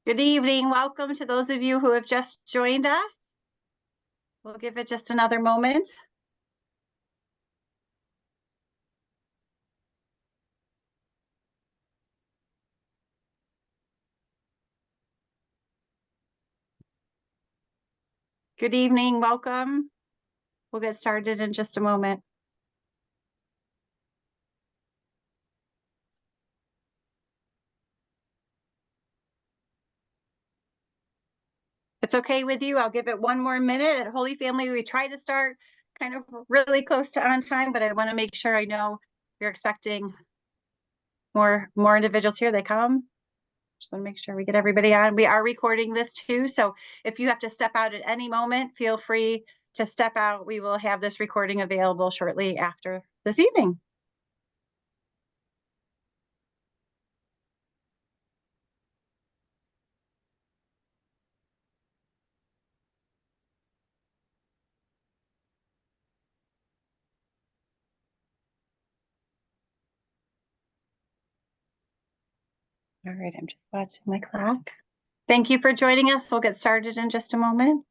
Good evening. Welcome to those of you who have just joined us. We'll give it just another moment. Good evening. Welcome. We'll get started in just a moment. It's okay with you. I'll give it one more minute. At Holy Family, we try to start kind of really close to on time, but I want to make sure I know you're expecting more individuals here. They come. Just want to make sure we get everybody on. We are recording this too, so if you have to step out at any moment, feel free to step out. We will have this recording available shortly after this evening. All right, I'm just watching my clock. Thank you for joining us. We'll get started in just a moment.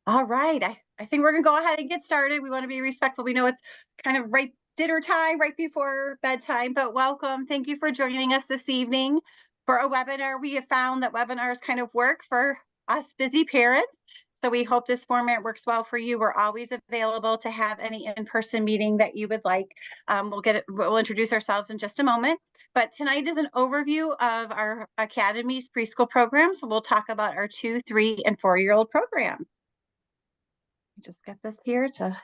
All right, I think we're gonna go ahead and get started. We want to be respectful. We know it's kind of right dinner time, right before bedtime, but welcome. Thank you for joining us this evening for a webinar. We have found that webinars kind of work for us busy parents. So we hope this format works well for you. We're always available to have any in-person meeting that you would like. We'll introduce ourselves in just a moment. But tonight is an overview of our Academy's preschool program. So we'll talk about our 2, 3, and 4-year-old program. Just get this here to.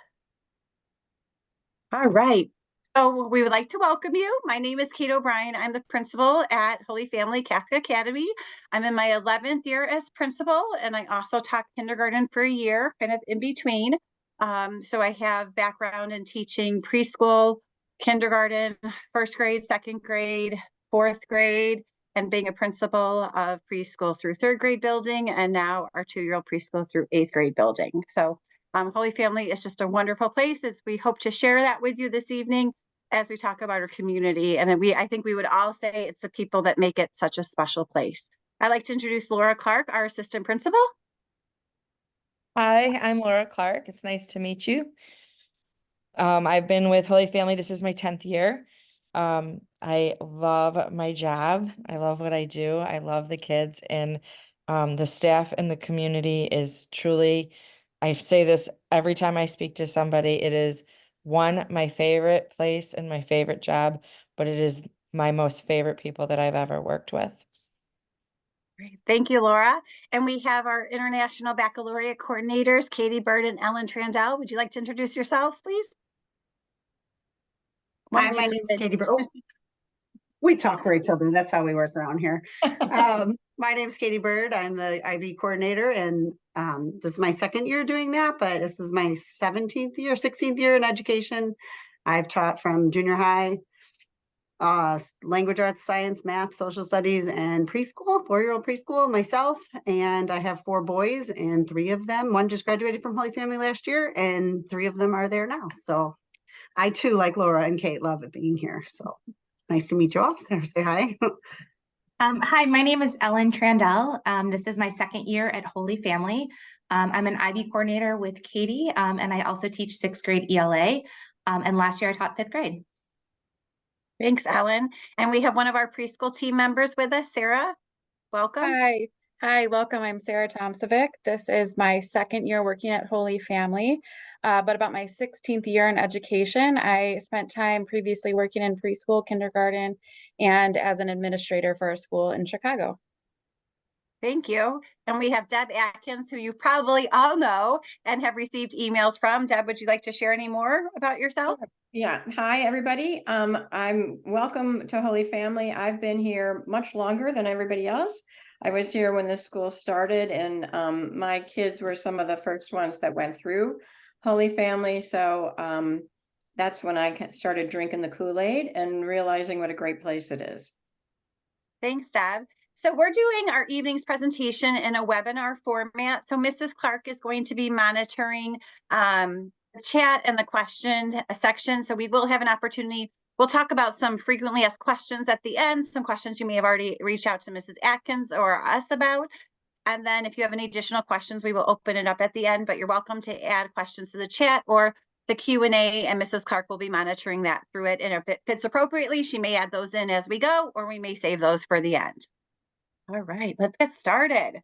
All right. So we would like to welcome you. My name is Kate O'Brien. I'm the principal at Holy Family Catholic Academy. I'm in my 11th year as principal, and I also taught kindergarten for a year, kind of in between. So I have background in teaching preschool, kindergarten, first grade, second grade, fourth grade, and being a principal of preschool through third grade building, and now our 2-year-old preschool through 8th grade building. So Holy Family is just a wonderful place, as we hope to share that with you this evening as we talk about our community. And I think we would all say it's the people that make it such a special place. I'd like to introduce Laura Clark, our assistant principal. Hi, I'm Laura Clark. It's nice to meet you. I've been with Holy Family. This is my 10th year. I love my job. I love what I do. I love the kids, and the staff and the community is truly, I say this every time I speak to somebody, it is my favorite place and my favorite job, but it is my most favorite people that I've ever worked with. Great. Thank you, Laura. And we have our International Baccalaureate coordinators, Katie Bird and Ellen Trandell. Would you like to introduce yourselves, please? Hi, my name is Katie Bird. Oh, we talk for each other. That's how we work around here. My name is Katie Bird. I'm the IB coordinator, and this is my second year doing that, but this is my 16th year in education. I've taught from junior high, language arts, science, math, social studies, and preschool, 4-year-old preschool myself. And I have 4 boys, and 3 of them, one just graduated from Holy Family last year, and 3 of them are there now. So I too, like Laura and Kate, love it being here. So nice to meet you all. Say hi. Hi, my name is Ellen Trandell. This is my second year at Holy Family. I'm an IB coordinator with Katie, and I also teach 6th grade ELA. And last year I taught 5th grade. Thanks, Ellen. And we have one of our preschool team members with us, Sarah. Welcome. Hi, welcome. I'm Sarah Tomsovic. This is my second year working at Holy Family, but about my 16th year in education. I spent time previously working in preschool, kindergarten, and as an administrator for a school in Chicago. Thank you. And we have Deb Atkins, who you probably all know and have received emails from. Deb, would you like to share any more about yourself? Yeah. Hi, everybody. I'm welcome to Holy Family. I've been here much longer than everybody else. I was here when the school started, and my kids were some of the first ones that went through Holy Family. So that's when I started drinking the Kool-Aid and realizing what a great place it is. Thanks, Deb. So we're doing our evening's presentation in a webinar format. So Mrs. Clark is going to be monitoring chat and the question section. So we will have an opportunity. We'll talk about some frequently asked questions at the end, some questions you may have already reached out to Mrs. Atkins or us about. And then if you have any additional questions, we will open it up at the end, but you're welcome to add questions to the chat or the Q&A, and Mrs. Clark will be monitoring that through it. And if it fits appropriately, she may add those in as we go, or we may save those for the end. All right, let's get started.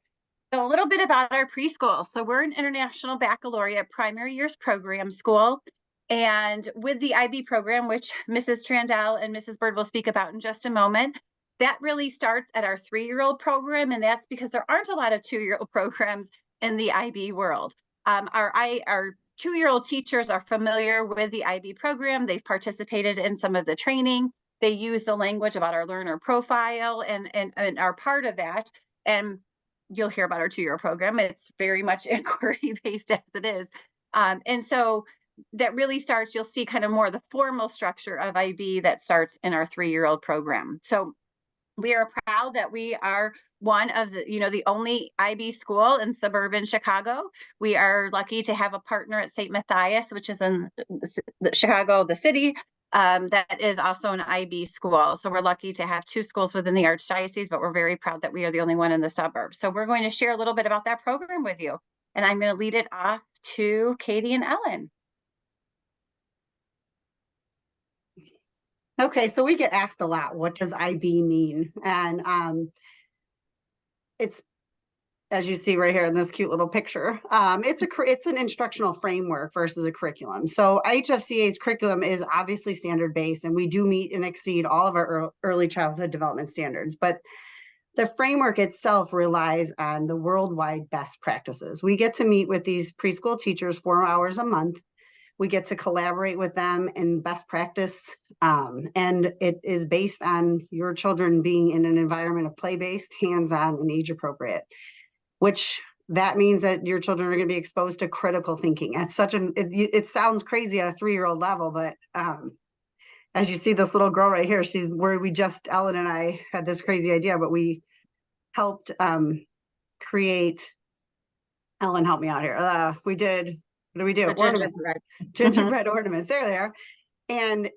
So a little bit about our preschool. So we're an International Baccalaureate Primary Years Program school. And with the IB program, which Mrs. Trandell and Mrs. Bird will speak about in just a moment, that really starts at our 3-year-old program. And that's because there aren't a lot of 2-year-old programs in the IB world. Our 2-year-old teachers are familiar with the IB program. They've participated in some of the training. They use the language about our learner profile and are part of that. And you'll hear about our 2-year program. It's very much inquiry based as it is. And so that really starts, you'll see kind of more the formal structure of IB that starts in our 3-year-old program. So we are proud that we are one of the, the only IB school in suburban Chicago. We are lucky to have a partner at St. Matthias, which is in Chicago, the city, that is also an IB school. So we're lucky to have 2 schools within the Archdiocese, but we're very proud that we are the only one in the suburbs. So we're going to share a little bit about that program with you. And I'm going to lead it off to Katie and Ellen. Okay, so we get asked a lot, what does IB mean? And it's, as you see right here in this cute little picture, it's an instructional framework versus a curriculum. So HFCA's curriculum is obviously standard-based, and we do meet and exceed all of our early childhood development standards. But the framework itself relies on the worldwide best practices. We get to meet with these preschool teachers 4 hours a month. We get to collaborate with them in best practice, and it is based on your children being in an environment of play-based, hands-on, and age-appropriate, which that means that your children are going to be exposed to critical thinking. At it sounds crazy at a 3-year-old level, but as you see this little girl right here, she's where Ellen and I had this crazy idea, but we helped create, Ellen, help me out here. We did, what do we do? Ornaments. Gingerbread ornaments. There they are. And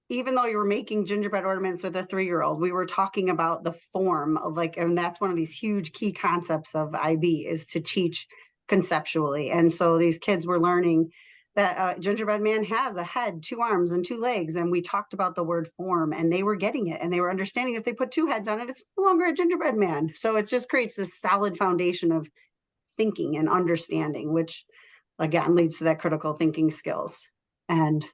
even though you were making gingerbread ornaments with a 3-year-old, we were talking about the form of and that's one of these huge key concepts of IB, is to teach conceptually. And so these kids were learning that gingerbread man has a head, 2 arms, and 2 legs. And we talked about the word form, and they were getting it, and they were understanding if they put 2 heads on it, it's no longer a gingerbread man. So it just creates this solid foundation of thinking and understanding, which again leads to that critical thinking skills. And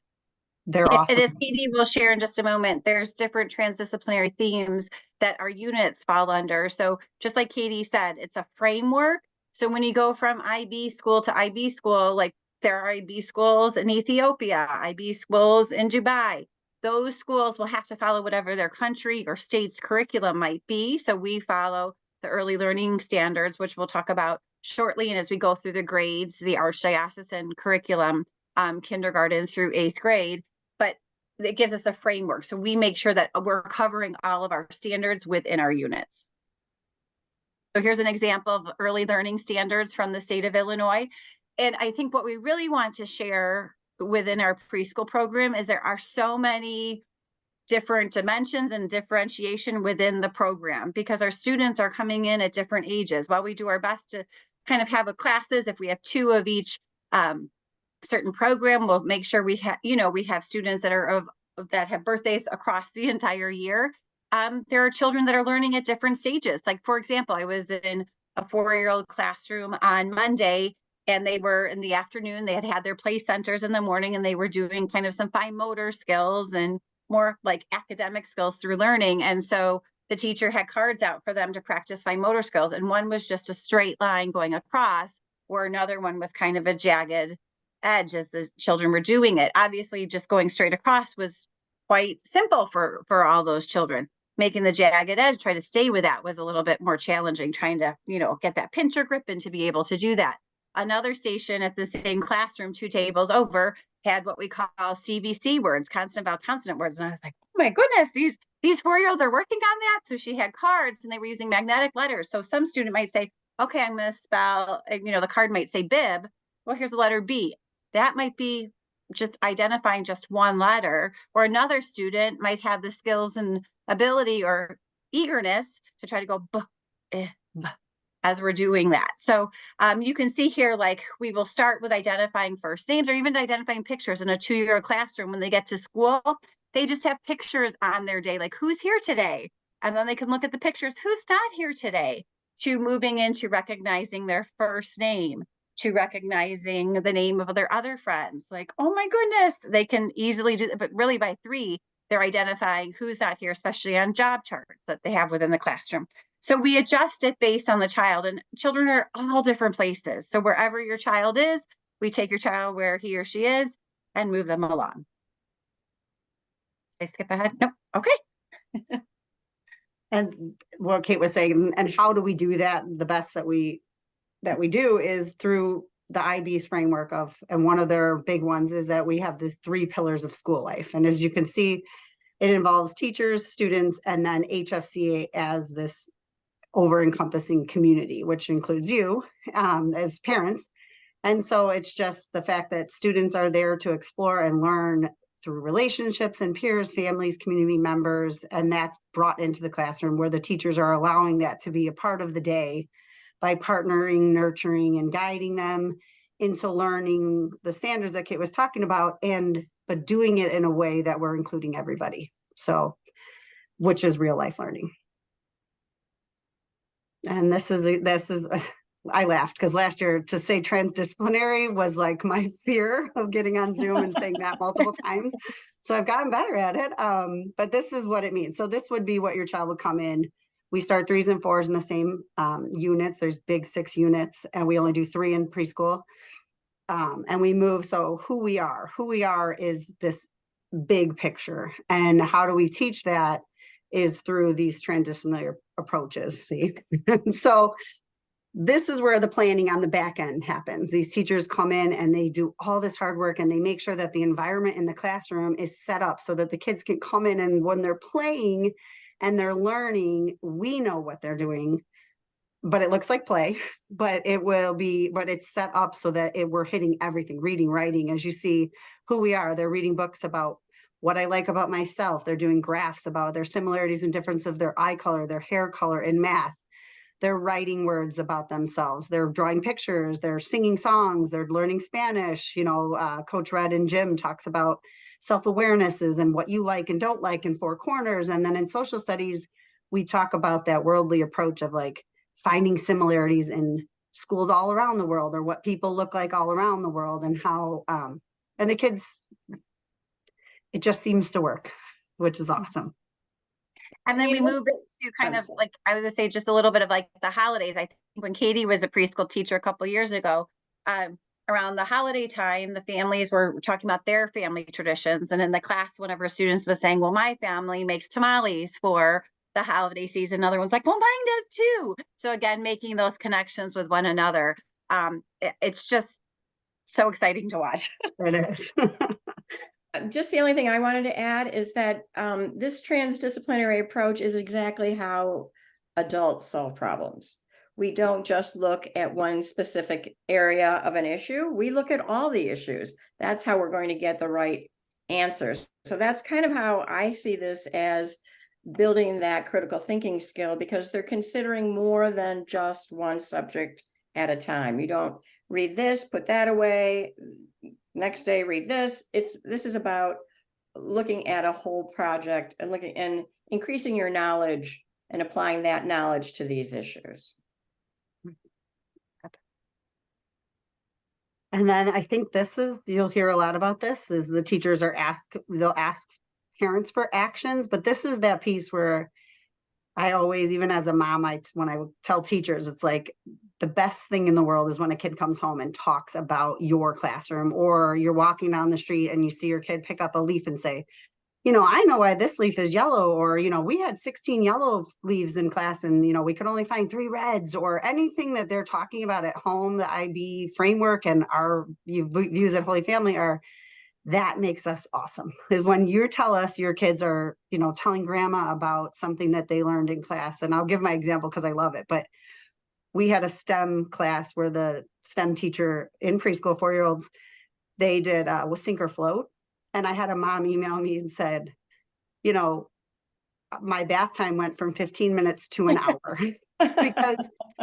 they're awesome. And as Katie will share in just a moment, there's different transdisciplinary themes that our units fall under. So just like Katie said, it's a framework. So when you go from IB school to IB school, like there are IB schools in Ethiopia, IB schools in Dubai, those schools will have to follow whatever their country or state's curriculum might be. So we follow the early learning standards, which we'll talk about shortly. And as we go through the grades, the Archdiocesan curriculum, kindergarten through 8th grade, but it gives us a framework. So we make sure that we're covering all of our standards within our units. So here's an example of early learning standards from the state of Illinois. And I think what we really want to share within our preschool program is there are so many different dimensions and differentiation within the program, because our students are coming in at different ages. While we do our best to kind of have a classes, if we have 2 of each certain program, we'll make sure we have, we have students that are that have birthdays across the entire year. There are children that are learning at different stages. Like, for example, I was in a 4-year-old classroom on Monday, and they were in the afternoon, they had their play centers in the morning, and they were doing kind of some fine motor skills and more like academic skills through learning. And so the teacher had cards out for them to practice fine motor skills. And one was just a straight line going across, where another one was kind of a jagged edge as the children were doing it. Obviously, just going straight across was quite simple for all those children. Making the jagged edge, try to stay with that, was a little bit more challenging, trying to, get that pincher grip and to be able to do that. Another station at the same classroom, 2 tables over, had what we call CVC words, consonant vowel consonant words. And I was like, oh my goodness, these 4-year-olds are working on that. So she had cards, and they were using magnetic letters. So some student might say, okay, I'm going to spell, the card might say bib. Well, here's the letter B. that might be just identifying just one letter, or another student might have the skills and ability or eagerness to try to go b, eh, b, as we're doing that. So you can see here, like we will start with identifying first names or even identifying pictures in a 2-year classroom. When they get to school, they just have pictures on their day, like who's here today? And then they can look at the pictures, who's not here today, to moving into recognizing their first name, to recognizing the name of their other friends. Like, oh my goodness, they can easily do that. But really by 3, they're identifying who's not here, especially on job charts that they have within the classroom. So we adjust it based on the child, and children are all different places. So wherever your child is, we take your child where he or she is and move them along. Did I skip ahead? Nope. Okay. And what Kate was saying, and how do we do that? The best that we do is through the IB's framework of, and one of their big ones is that we have the 3 pillars of school life. And as you can see, it involves teachers, students, and then HFCA as this over-encompassing community, which includes you as parents. And so it's just the fact that students are there to explore and learn through relationships and peers, families, community members, and that's brought into the classroom where the teachers are allowing that to be a part of the day by partnering, nurturing, and guiding them into learning the standards that Kate was talking about, but doing it in a way that we're including everybody. So, which is real life learning. And this is I laughed because last year to say transdisciplinary was like my fear of getting on Zoom and saying that multiple times. So I've gotten better at it. But this is what it means. So this would be what your child would come in. We start 3s and 4s in the same units. There's big 6 units, and we only do 3 in preschool. And we move. So who we are is this big picture. And how do we teach that is through these transdisciplinary approaches. See, so this is where the planning on the back end happens. These teachers come in and they do all this hard work, and they make sure that the environment in the classroom is set up so that the kids can come in, and when they're playing and they're learning, we know what they're doing, but it looks like play, but it's set up so that we're hitting everything, reading, writing. As you see who we are, they're reading books about what I like about myself. They're doing graphs about their similarities and difference of their eye color, their hair color in math. They're writing words about themselves. They're drawing pictures. They're singing songs. They're learning Spanish. Coach Red and Jim talks about self-awarenesses and what you like and don't like in 4 corners. And then in social studies, we talk about that worldly approach of like finding similarities in schools all around the world, or what people look like all around the world, and how, and the kids, it just seems to work, which is awesome. And then we move it to kind of like, I would say just a little bit of like the holidays. I think when Katie was a preschool teacher a couple of years ago, around the holiday time, the families were talking about their family traditions. And in the class, whenever students was saying, well, my family makes tamales for the holiday season, another one's like, well, mine does too. So again, making those connections with one another. It's just so exciting to watch. It is. Just the only thing I wanted to add is that this transdisciplinary approach is exactly how adults solve problems. We don't just look at one specific area of an issue. We look at all the issues. That's how we're going to get the right answers. So that's kind of how I see this as building that critical thinking skill, because they're considering more than just one subject at a time. You don't read this, put that away, next day read this. This is about looking at a whole project and looking and increasing your knowledge and applying that knowledge to these issues. And then I think you'll hear a lot about this, is the teachers they'll ask parents for actions, but this is that piece where I always, even as a mom, when I tell teachers, it's like the best thing in the world is when a kid comes home and talks about your classroom, or you're walking down the street and you see your kid pick up a leaf and say, I know why this leaf is yellow, or, we had 16 yellow leaves in class and, we could only find 3 reds, or anything that they're talking about at home. The IB framework and our views at Holy Family that makes us awesome, is when you tell us your kids are, telling grandma about something that they learned in class. And I'll give my example because I love it, but we had a STEM class where the STEM teacher in preschool, 4-year-olds, they did was sink or float. And I had a mom email me and said, you know, my bath time went from 15 minutes to an hour because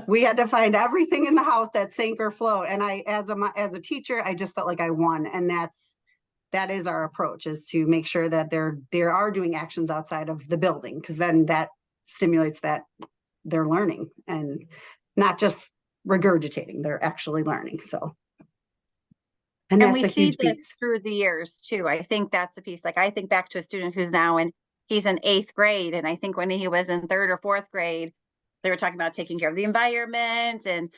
we had to find everything in the house that sank or float. And I, as a teacher, I just felt like I won. And that is our approach, is to make sure that they are doing actions outside of the building, because then that stimulates that they're learning and not just regurgitating, they're actually learning. So, and And that's we a see huge this piece. through the years too. I think that's a piece. Like I think back to a student who's now he's in 8th grade. And I think when he was in 3rd or 4th grade, they were talking about taking care of the environment, and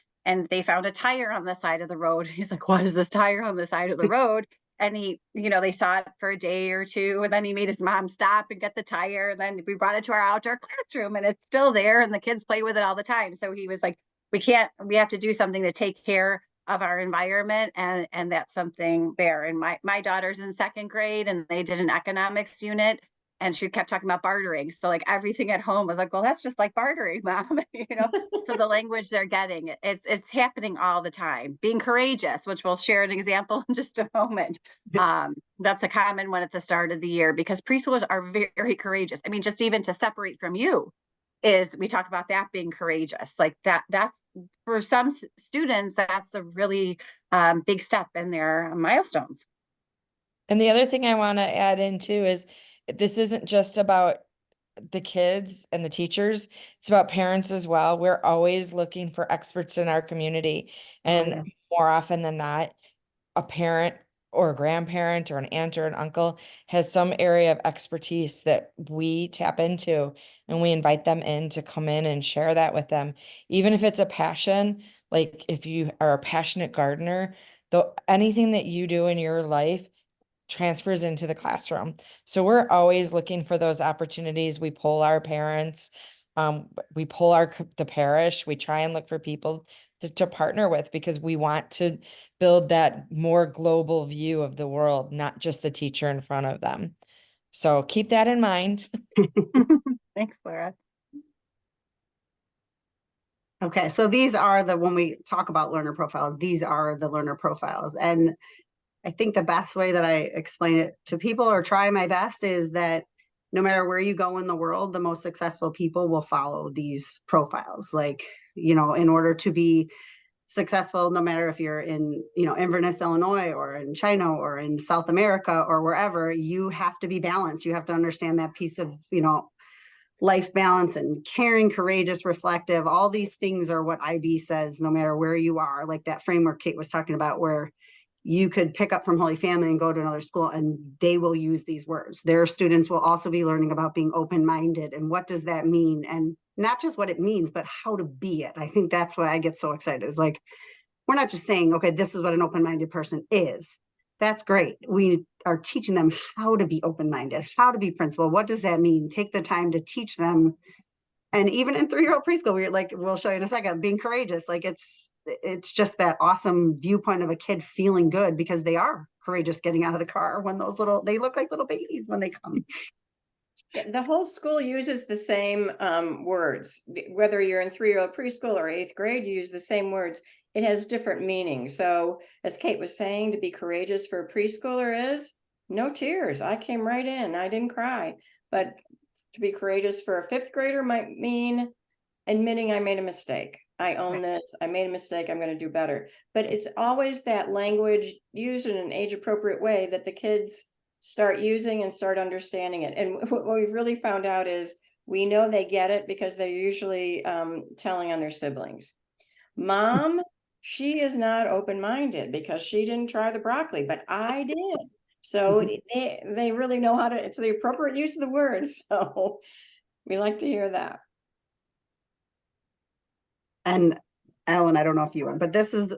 they found a tire on the side of the road. He's like, what is this tire on the side of the road? And he, they saw it for a day or two, and then he made his mom stop and get the tire. And then we brought it to our outdoor classroom, and it's still there, and the kids play with it all the time. So he was like, we have to do something to take care of our environment, and that's something there. And my daughter's in 2nd grade, and they did an economics unit, and she kept talking about bartering. So like everything at home was like, well, that's just like bartering, mom. So the language they're getting, it's happening all the time. Being courageous, which we'll share an example in just a moment. That's a common one at the start of the year, because preschoolers are very, very courageous. I mean, just even to separate from you, is we talk about that being courageous. Like that's for some students, that's a really big step in their milestones. And the other thing I want to add in too is this isn't just about the kids and the teachers, it's about parents as well. We're always looking for experts in our community. And more often than not, a parent or a grandparent or an aunt or an uncle has some area of expertise that we tap into, and we invite them in to come in and share that with them. Even if it's a passion, like if you are a passionate gardener, though, anything that you do in your life transfers into the classroom. So we're always looking for those opportunities. We poll our parents, we poll the parish. We try and look for people to partner with, because we want to build that more global view of the world, not just the teacher in front of them. So keep that in mind. Thanks, Laura. Okay, so these are when we talk about learner profiles, these are the learner profiles. And I think the best way that I explain it to people, or try my best, is that no matter where you go in the world, the most successful people will follow these profiles. Like, in order to be successful, no matter if you're in, Inverness, Illinois, or in China, or in South America, or wherever, you have to be balanced. You have to understand that piece of, life balance, and caring, courageous, reflective. All these things are what IB says, no matter where you are, like that framework Kate was talking about, where you could pick up from Holy Family and go to another school, and they will use these words. Their students will also be learning about being open-minded, and what does that mean, and not just what it means, but how to be it. I think that's why I get so excited. It's like, we're not just saying, okay, this is what an open-minded person is. That's great. We are teaching them how to be open-minded, how to be principled. What does that mean? Take the time to teach them. And even in 3-year-old preschool, we're like, we'll show you in a second, being courageous. Like it's just that awesome viewpoint of a kid feeling good because they are courageous getting out of the car when they look like little babies when they come. The whole school uses the same words. Whether you're in 3-year-old preschool or 8th grade, you use the same words. It has different meanings. So as Kate was saying, to be courageous for a preschooler is no tears. I came right in. I didn't cry. But to be courageous for a 5th grader might mean admitting I made a mistake. I own this. I made a mistake. I'm going to do better. But it's always that language used in an age-appropriate way that the kids start using and start understanding it. And what we've really found out is we know they get it because they're usually telling on their siblings. Mom, she is not open-minded because she didn't try the broccoli, but I did. So they really know how to, it's the appropriate use of the words. So we like to hear that. And Ellen, I don't know if you want, but this is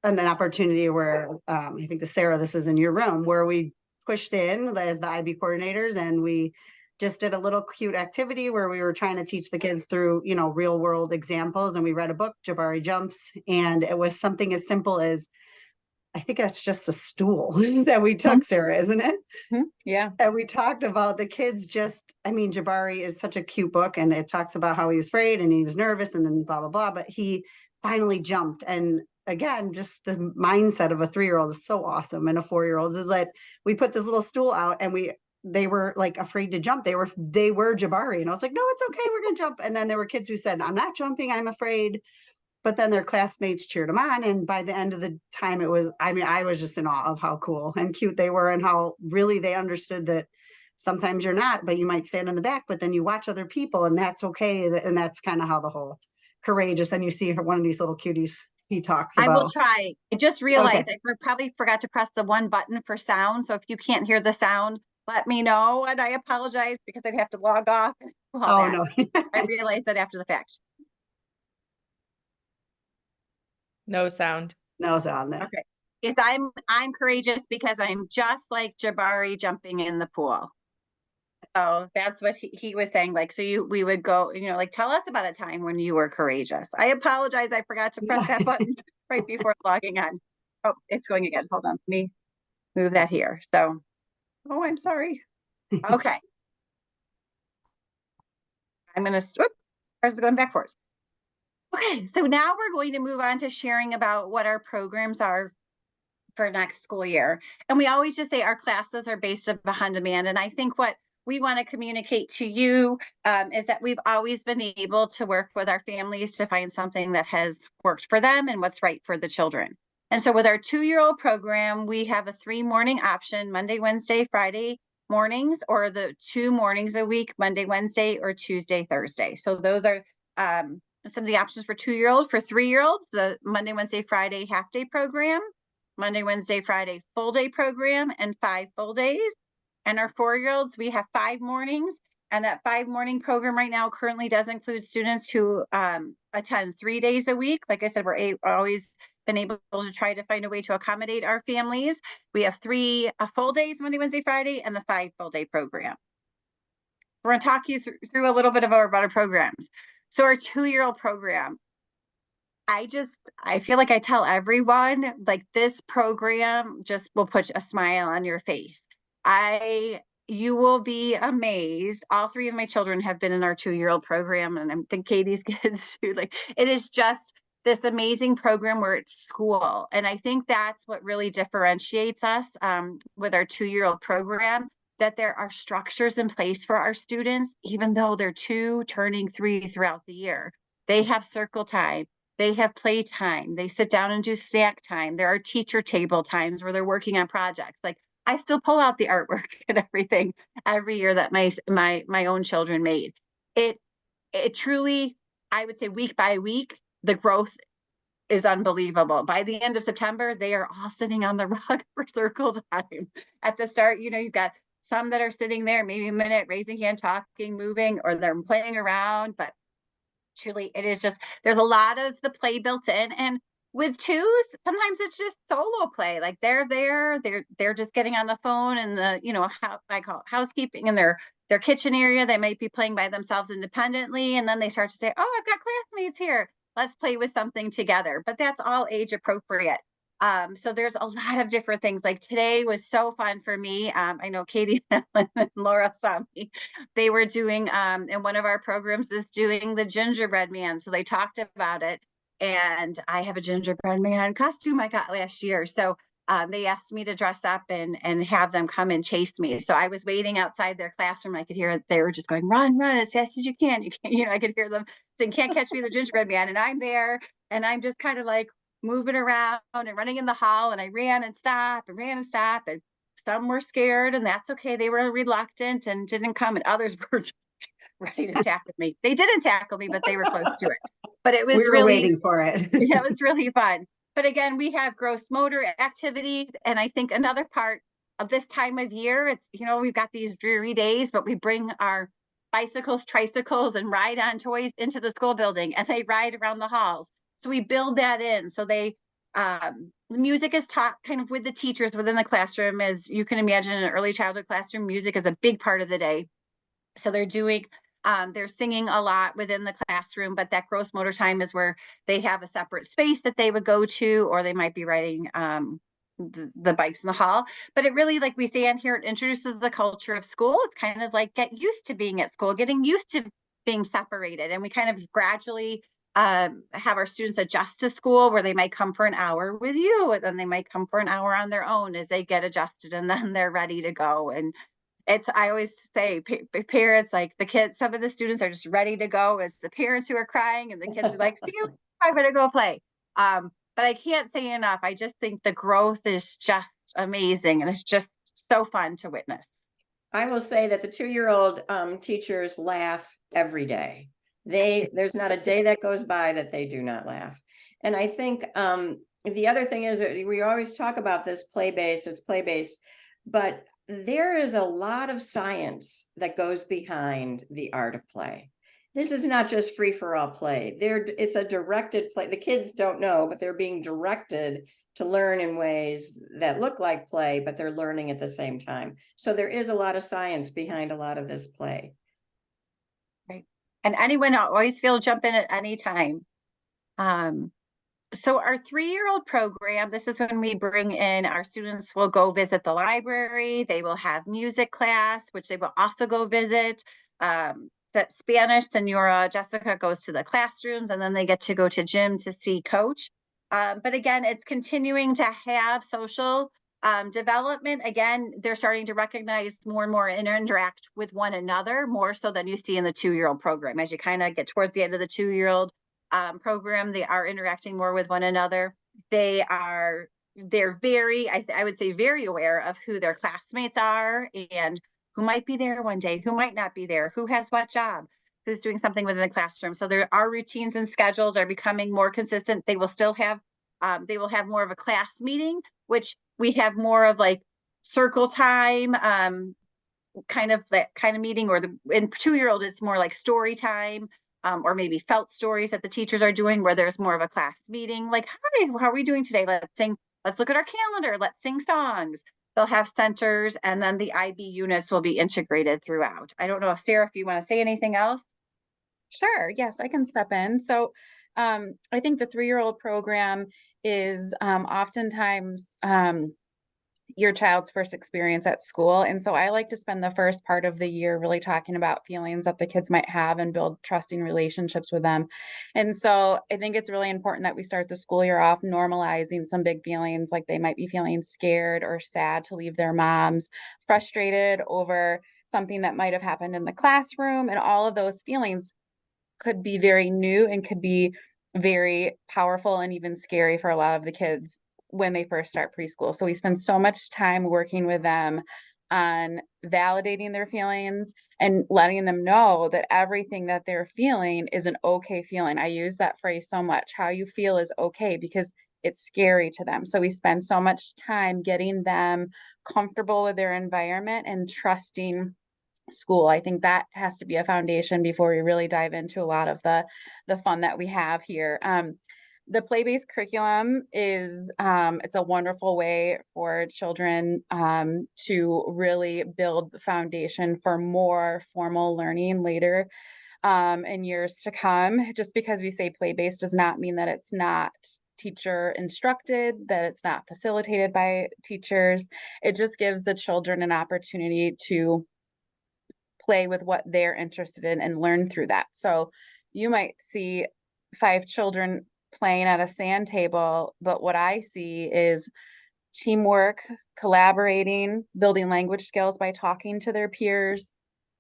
an opportunity where I think Sarah, this is in your room, where we pushed in as the IB coordinators, and we just did a little cute activity where we were trying to teach the kids through, real world examples. And we read a book, Jabari Jumps, and it was something as simple as, I think that's just a stool that we took, Sarah, isn't it? Yeah. And we talked about the kids Jabari is such a cute book, and it talks about how he was afraid and he was nervous and then blah, blah, blah, but he finally jumped. And again, just the mindset of a 3-year-old is so awesome, and a 4-year-old is that we put this little stool out and they were like afraid to jump. They were Jabari. And I was like, no, it's okay. We're going to jump. And then there were kids who said, I'm not jumping. I'm afraid. But then their classmates cheered them on. And by the end of the time, I was just in awe of how cool and cute they were and how really they understood that sometimes you're not, but you might stand in the back, but then you watch other people and that's okay. And that's kind of how the whole courageous, and you see one of these little cuties he talks I will about. try. I just realized Okay. I probably forgot to press the one button for sound. So if you can't hear the sound, let me know. And I apologize because I'd have to log off and do all Oh, that. no. I realized that after the fact. No sound. No sound there. Okay. Yes, I'm courageous because I'm just like Jabari jumping in the pool. So that's what he was saying. Like, so we would go, like, tell us about a time when you were courageous. I apologize. I forgot to press that button right before logging on. Oh, it's going again. Hold on. Let me move that here. So, oh, I'm sorry. Okay. I'm going to, whoop, or is it going backwards? Okay. So now we're going to move on to sharing about what our programs are for next school year. And we always just say our classes are based upon demand. And I think what we want to communicate to you is that we've always been able to work with our families to find something that has worked for them and what's right for the children. And so with our 2-year-old program, we have a 3-morning option, Monday, Wednesday, Friday mornings, or the 2 mornings a week, Monday, Wednesday, or Tuesday, Thursday. So those are some of the options for 2-year-olds. For 3-year-olds, the Monday, Wednesday, Friday half-day program, Monday, Wednesday, Friday full day program, and 5 full days. And our 4-year-olds, we have 5 mornings. And that 5-morning program right now currently does include students who attend 3 days a week. Like I said, we're always been able to try to find a way to accommodate our families. We have 3 full days, Monday, Wednesday, Friday, and the 5 full day program. We're going to talk you through a little bit about our programs. So our 2-year-old program, I feel like I tell everyone, like, this program just will put a smile on your face. You will be amazed. All 3 of my children have been in our 2-year-old program, and I think Katie's kids too. Like, it is just this amazing program where it's school. And I think that's what really differentiates us with our 2-year-old program, that there are structures in place for our students, even though they're 2 turning 3 throughout the year. They have circle time. They have playtime. They sit down and do snack time. There are teacher table times where they're working on projects. Like, I still pull out the artwork and everything every year that my own children made. It truly, I would say, week by week, the growth is unbelievable. By the end of September, they are all sitting on the rug for circle time. At the start, you've got some that are sitting there, maybe a minute, raising hand, talking, moving, or they're playing around, but truly, it is just, there's a lot of the play built in. And with 2s, sometimes it's just solo play. Like, they're there, they're just getting on the phone and how I call it housekeeping in their kitchen area. They might be playing by themselves independently, and then they start to say, oh, I've got classmates here, let's play with something together. But that's all age appropriate. So there's a lot of different things. Like, today was so fun for me. I know Katie and Laura saw me. They were doing, and one of our programs is doing the gingerbread man. So they talked about it. And I have a gingerbread man costume I got last year. So they asked me to dress up and have them come and chase me. So I was waiting outside their classroom. I could hear they were just going, run as fast as you can. You can't, I could hear them saying, can't catch me, the gingerbread man. And I'm there, and I'm just kind of like moving around and running in the hall. And I ran and stopped and ran and stopped. And some were scared, and that's okay. They were reluctant and didn't come, and others were ready to tackle me. They didn't tackle me, but they were close to it. But it was We were waiting for it. yeah, it was really fun. But again, we have gross motor activities. And I think another part of this time of year, it's, we've got these dreary days, but we bring our bicycles, tricycles, and ride on toys into the school building, and they ride around the halls. So we build that in. So the music is taught kind of with the teachers within the classroom. As you can imagine, in an early childhood classroom, music is a big part of the day. So they're singing a lot within the classroom, but that gross motor time is where they have a separate space that they would go to, or they might be riding the bikes in the hall. But it really, like we say on here, it introduces the culture of school. It's kind of like get used to being at school, getting used to being separated. And we kind of gradually have our students adjust to school, where they might come for an hour with you, and then they might come for an hour on their own as they get adjusted, and then they're ready to go. And I always say, parents, like the kids, some of the students are just ready to go. It's the parents who are crying, and the kids are like, see you, I'm gonna go play. But I can't say enough. I just think the growth is just amazing, and it's just so fun to witness. I will say that the 2-year-old teachers laugh every day. There's not a day that goes by that they do not laugh. And I think the other thing is that we always talk about this play-based, it's play-based, but there is a lot of science that goes behind the art of play. This is not just free-for-all play. It's a directed play. The kids don't know, but they're being directed to learn in ways that look like play, but they're learning at the same time. So there is a lot of science behind a lot of this play. Right. And anyone always feel jump in at any time. So our 3-year-old program, this is when we bring in our students will go visit the library. They will have music class, which they will also go visit. That Spanish, Senora Jessica goes to the classrooms, and then they get to go to gym to see coach. But again, it's continuing to have social development. Again, they're starting to recognize more and more and interact with one another more so than you see in the 2-year-old program. As you kind of get towards the end of the 2-year-old program, they are interacting more with one another. They're very, I would say, very aware of who their classmates are and who might be there one day, who might not be there, who has what job, who's doing something within the classroom. So there are routines and schedules are becoming more consistent. They will still have, they will have more of a class meeting, which we have more of like circle time, kind of that kind of meeting, or in 2-year-old, it's more like story time. Or maybe felt stories that the teachers are doing, where there's more of a class meeting, like, hi, how are we doing today? Let's sing, let's look at our calendar, let's sing songs. They'll have centers, and then the IB units will be integrated throughout. I don't know if Sarah, if you want to say anything else. Sure. Yes, I can step in. So I think the 3-year-old program is oftentimes your child's first experience at school. And so I like to spend the first part of the year really talking about feelings that the kids might have and build trusting relationships with them. And so I think it's really important that we start the school year off normalizing some big feelings, like they might be feeling scared or sad to leave their moms, frustrated over something that might have happened in the classroom. And all of those feelings could be very new and could be very powerful and even scary for a lot of the kids when they first start preschool. So we spend so much time working with them on validating their feelings and letting them know that everything that they're feeling is an okay feeling. I use that phrase so much. How you feel is okay, because it's scary to them. So we spend so much time getting them comfortable with their environment and trusting school. I think that has to be a foundation before we really dive into a lot of the fun that we have here. The play-based curriculum is it's a wonderful way for children to really build the foundation for more formal learning later in years to come. Just because we say play-based does not mean that it's not teacher instructed, that it's not facilitated by teachers. It just gives the children an opportunity to play with what they're interested in and learn through that. So you might see 5 children playing at a sand table, but what I see is teamwork, collaborating, building language skills by talking to their peers.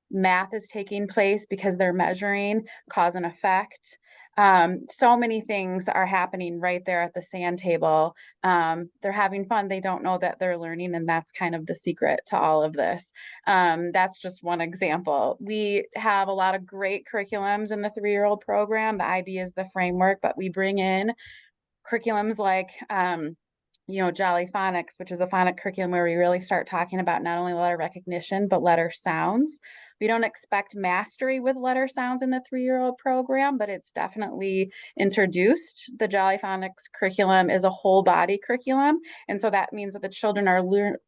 Math is taking place because they're measuring cause and effect. So many things are happening right there at the sand table. They're having fun. They don't know that they're learning, and that's kind of the secret to all of this. That's just one example. We have a lot of great curriculums in the 3-year-old program. The IB is the framework, but we bring in curriculums like Jolly Phonics, which is a phonic curriculum where we really start talking about not only letter recognition, but letter sounds. We don't expect mastery with letter sounds in the 3-year-old program, but it's definitely introduced. The Jolly Phonics curriculum is a whole body curriculum. And so that means that the children are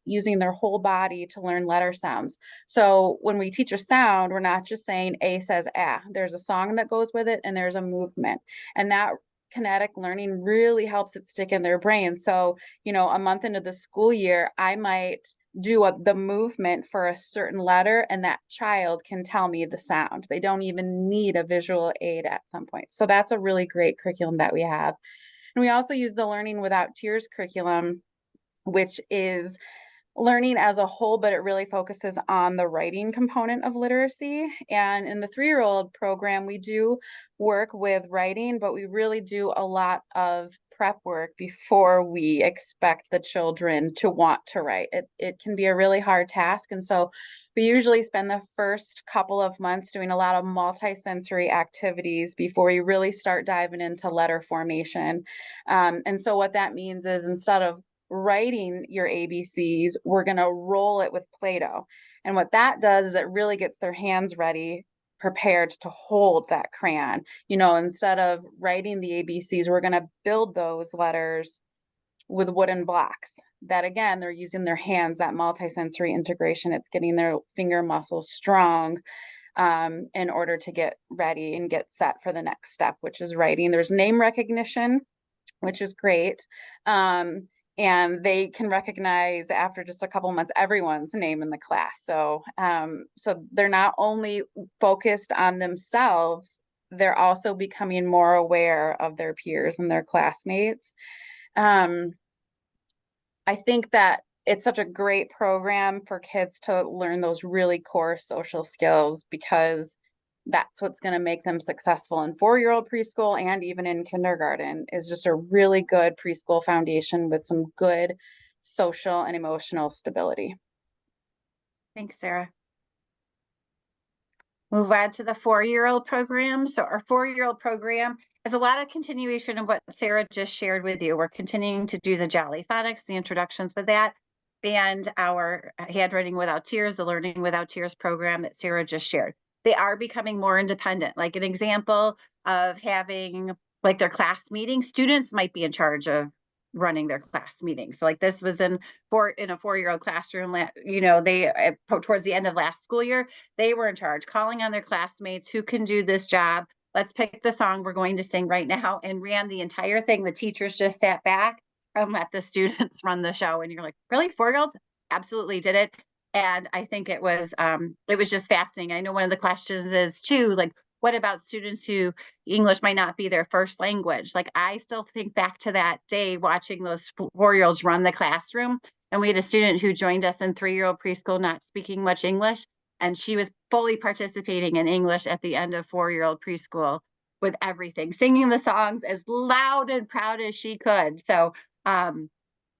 using their whole body to learn letter sounds. So when we teach a sound, we're not just saying A says ah. There's a song that goes with it, and there's a movement. And that kinetic learning really helps it stick in their brain. So, a month into the school year, I might do the movement for a certain letter, and that child can tell me the sound. They don't even need a visual aid at some point. So that's a really great curriculum that we have. And we also use the Learning Without Tears curriculum, which is learning as a whole, but it really focuses on the writing component of literacy. And in the 3-year-old program, we do work with writing, but we really do a lot of prep work before we expect the children to want to write. It can be a really hard task. And so we usually spend the first couple of months doing a lot of multi-sensory activities before we really start diving into letter formation. And so what that means is, instead of writing your ABCs, we're going to roll it with Play-Doh. And what that does is it really gets their hands ready, prepared to hold that crayon. Instead of writing the ABCs, we're going to build those letters with wooden blocks. That, again, they're using their hands, that multisensory integration. It's getting their finger muscles strong in order to get ready and get set for the next step, which is writing. There's name recognition, which is great. And they can recognize, after just a couple months, everyone's name in the class. So they're not only focused on themselves, they're also becoming more aware of their peers and their classmates. I think that it's such a great program for kids to learn those really core social skills, because that's what's going to make them successful in 4-year-old preschool and even in kindergarten, is just a really good preschool foundation with some good social and emotional stability. Thanks, Sarah. Move on to the 4-year-old program. So our 4-year-old program is a lot of continuation of what Sarah just shared with you. We're continuing to do the Jolly Phonics, the introductions with that, and our Handwriting Without Tears, the Learning Without Tears program that Sarah just shared. They are becoming more independent. Like an example of having like their class meeting, students might be in charge of running their class meeting. So like this was in a 4-year-old classroom, they towards the end of last school year, they were in charge, calling on their classmates who can do this job. Let's pick the song we're going to sing right now, and ran the entire thing. The teachers just sat back and let the students run the show. And you're like, really? 4-year-olds absolutely did it. And I think it was just fascinating. I know one of the questions is too, like, what about students who English might not be their first language? Like, I still think back to that day watching those 4-year-olds run the classroom. And we had a student who joined us in 3-year-old preschool, not speaking much English. And she was fully participating in English at the end of 4-year-old preschool with everything, singing the songs as loud and proud as she could. So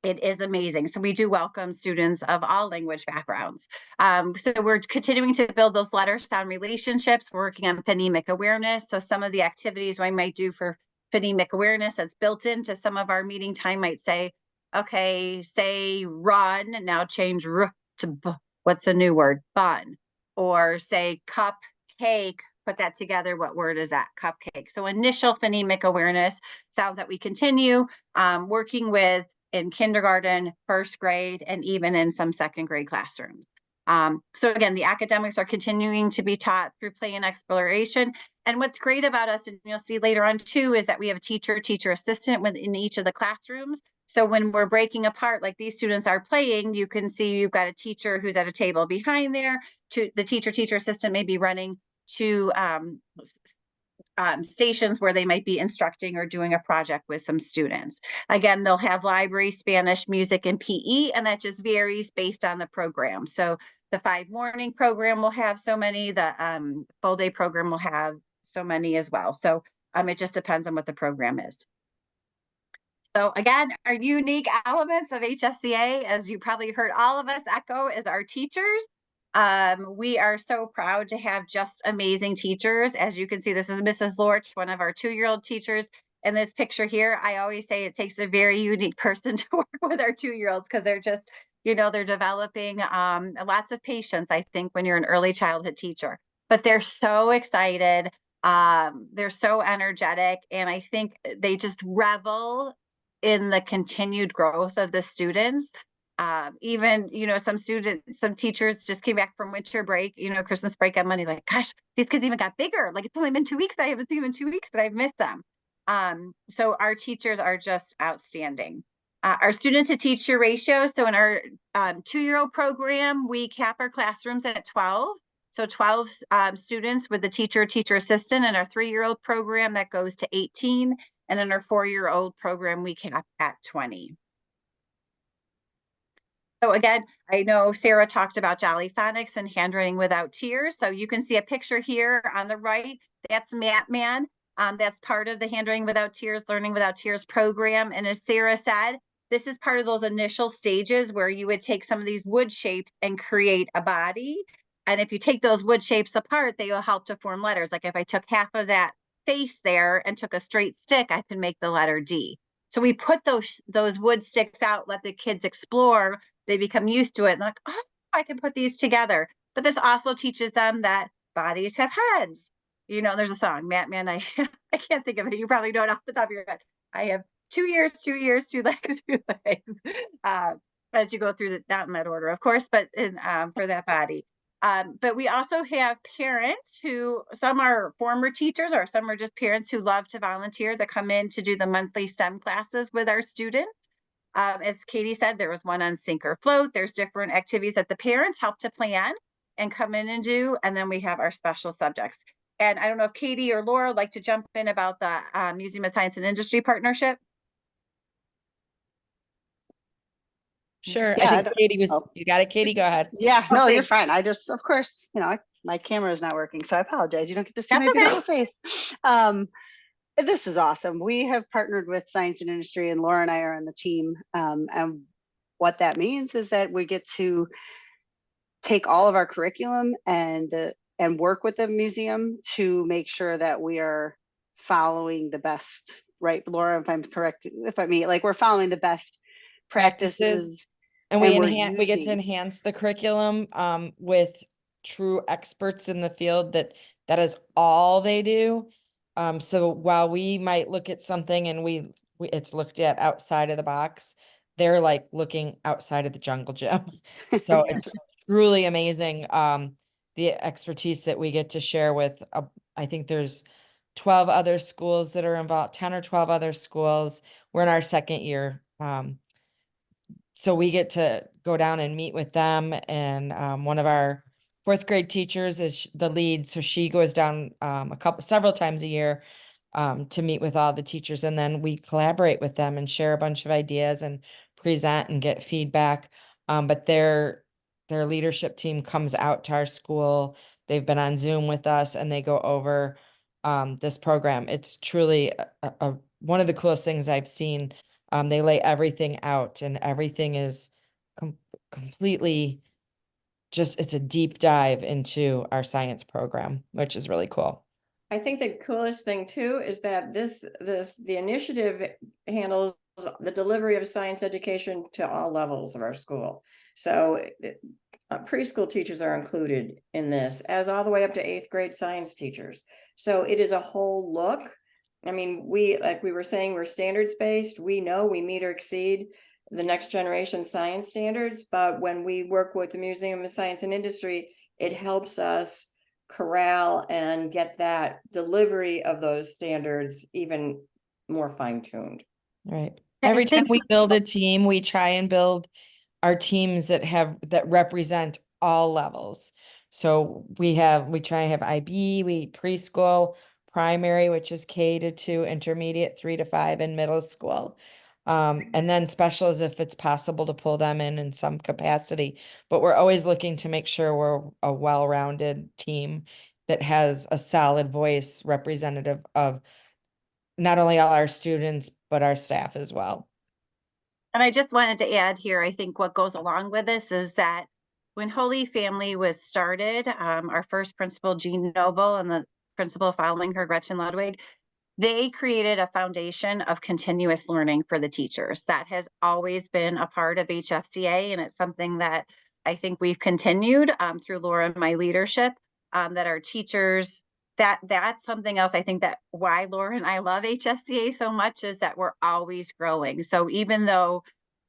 it is amazing. So we do welcome students of all language backgrounds. So we're continuing to build those letter sound relationships. We're working on phonemic awareness. So some of the activities we might do for phonemic awareness that's built into some of our meeting time might say, okay, say run, now change r to b. What's a new word? Bun. Or say cupcake, put that together. What word is that? Cupcake. So initial phonemic awareness sounds that we continue working with in kindergarten, 1st grade, and even in some 2nd grade classrooms. So again, the academics are continuing to be taught through play and exploration. And what's great about us, and you'll see later on too, is that we have a teacher assistant within each of the classrooms. So when we're breaking apart, like these students are playing, you can see you've got a teacher who's at a table behind there. The teacher assistant may be running to stations where they might be instructing or doing a project with some students. Again, they'll have library, Spanish, music, and PE, and that just varies based on the program. So the 5 morning program will have so many, the full day program will have so many as well. So it just depends on what the program is. So again, our unique elements of HSCA, as you probably heard all of us echo, is our teachers. We are so proud to have just amazing teachers. As you can see, this is Mrs. Lorch, one of our 2-year-old teachers. In this picture here, I always say it takes a very unique person to work with our 2-year-olds, because they're just, they're developing lots of patience, I think, when you're an early childhood teacher. But they're so excited. They're so energetic. And I think they just revel in the continued growth of the students. Even, some teachers just came back from winter break, Christmas break on Monday, like, gosh, these kids even got bigger. Like, it's only been 2 weeks. I haven't seen them in 2 weeks that I've missed them. So our teachers are just outstanding. Our student to teacher ratio. So in our 2-year-old program, we cap our classrooms at 12. So 12 students with the teacher assistant. In our 3-year-old program, that goes to 18. And in our 4-year-old program, we cap at 20. So again, I know Sarah talked about Jolly Phonics and handwriting without tears. So you can see a picture here on the right. That's Matman. That's part of the Handwriting Without Tears, Learning Without Tears program. And as Sarah said, this is part of those initial stages where you would take some of these wood shapes and create a body. And if you take those wood shapes apart, they will help to form letters. Like if I took half of that face there and took a straight stick, I can make the letter D. So we put those wood sticks out, let the kids explore. They become used to it and like, oh, I can put these together. But this also teaches them that bodies have heads. You know, there's a song, Matman, I can't think of it. You probably know it off the top of your head. I have 2 ears, 2 ears, 2 legs, 2 legs. As you go through the, not in that order, of course, but in, for that body. But we also have parents who, some are former teachers or some are just parents who love to volunteer that come in to do the monthly STEM classes with our students. As Katie said, there was one on sink or float. There's different activities that the parents help to plan and come in and do. And then we have our special subjects. And I don't know if Katie or Laura would like to jump in about the Museum of Science and Industry partnership. Sure. Yeah, I think Katie was, oh. you got it, Katie, go ahead. Yeah, no, Okay. you're fine. I just, of course, my camera is not working, so I apologize. You don't get to see That's my okay. beautiful face. This is awesome. We have partnered with Science and Industry, and Laura and I are on the team. And what that means is that we get to take all of our curriculum and work with the museum to make sure that we are following the best, right, Laura, if I'm correct, if I mean, like, we're following the best practices. And And we we're we get to using- enhance the curriculum with true experts in the field that is all they do. So while we might look at something and we it's looked at outside of the box, they're like looking outside of the jungle gym. So it's truly amazing the expertise that we get to share with I think there's 12 other schools that are involved, 10 or 12 other schools. We're in our 2nd year. So we get to go down and meet with them, and one of our 4th grade teachers is the lead, so she goes down several times a year to meet with all the teachers, and then we collaborate with them and share a bunch of ideas and present and get feedback. But their leadership team comes out to our school. They've been on Zoom with us, and they go over this program. It's truly one of the coolest things I've seen. They lay everything out, and everything is completely just, it's a deep dive into our science program, which is really cool. I think the coolest thing too is that the initiative handles the delivery of science education to all levels of our school. So preschool teachers are included in this, as all the way up to 8th grade science teachers. So it is a whole look. I mean, like we were saying, we're standards based. We know we meet or exceed the next generation science standards, but when we work with the Museum of Science and Industry, it helps us corral and get that delivery of those standards even more fine-tuned. Right. Every time Thanks. we build a team, we try and build our teams that represent all levels. So we try and have IB, preschool, primary, which is K-2, intermediate 3 to 5, and middle school. And then specials if it's possible to pull them in some capacity. But we're always looking to make sure we're a well-rounded team that has a solid voice representative of not only all our students, but our staff as well. And I just wanted to add here, I think what goes along with this is that when Holy Family was started, our first principal, Jean Noble, and the principal following her, Gretchen Ludwig, they created a foundation of continuous learning for the teachers. That has always been a part of HFCA, and it's something that I think we've continued through Laura and my leadership, that our teachers, that's something else I think that why Laura and I love HFCA so much is that we're always growing. So even though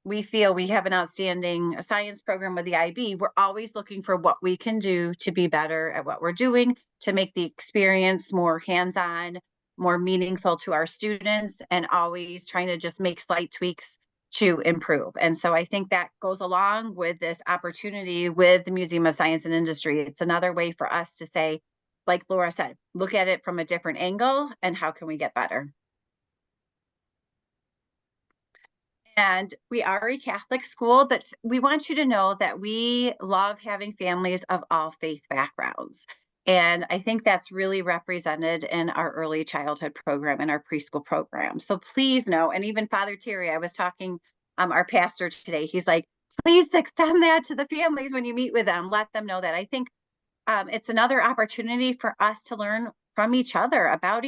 we feel we have an outstanding science program with the IB, we're always looking for what we can do to be better at what we're doing, to make the experience more hands-on, more meaningful to our students, and always trying to just make slight tweaks to improve. And so I think that goes along with this opportunity with the Museum of Science and Industry. It's another way for us to say, like Laura said, look at it from a different angle and how can we get better? And we are a Catholic school, but we want you to know that we love having families of all faith backgrounds. And I think that's really represented in our early childhood program and our preschool program. So please know, and even Father Terry, I was talking, our pastor today, he's like, please extend that to the families when you meet with them. Let them know that. I think it's another opportunity for us to learn from each other, about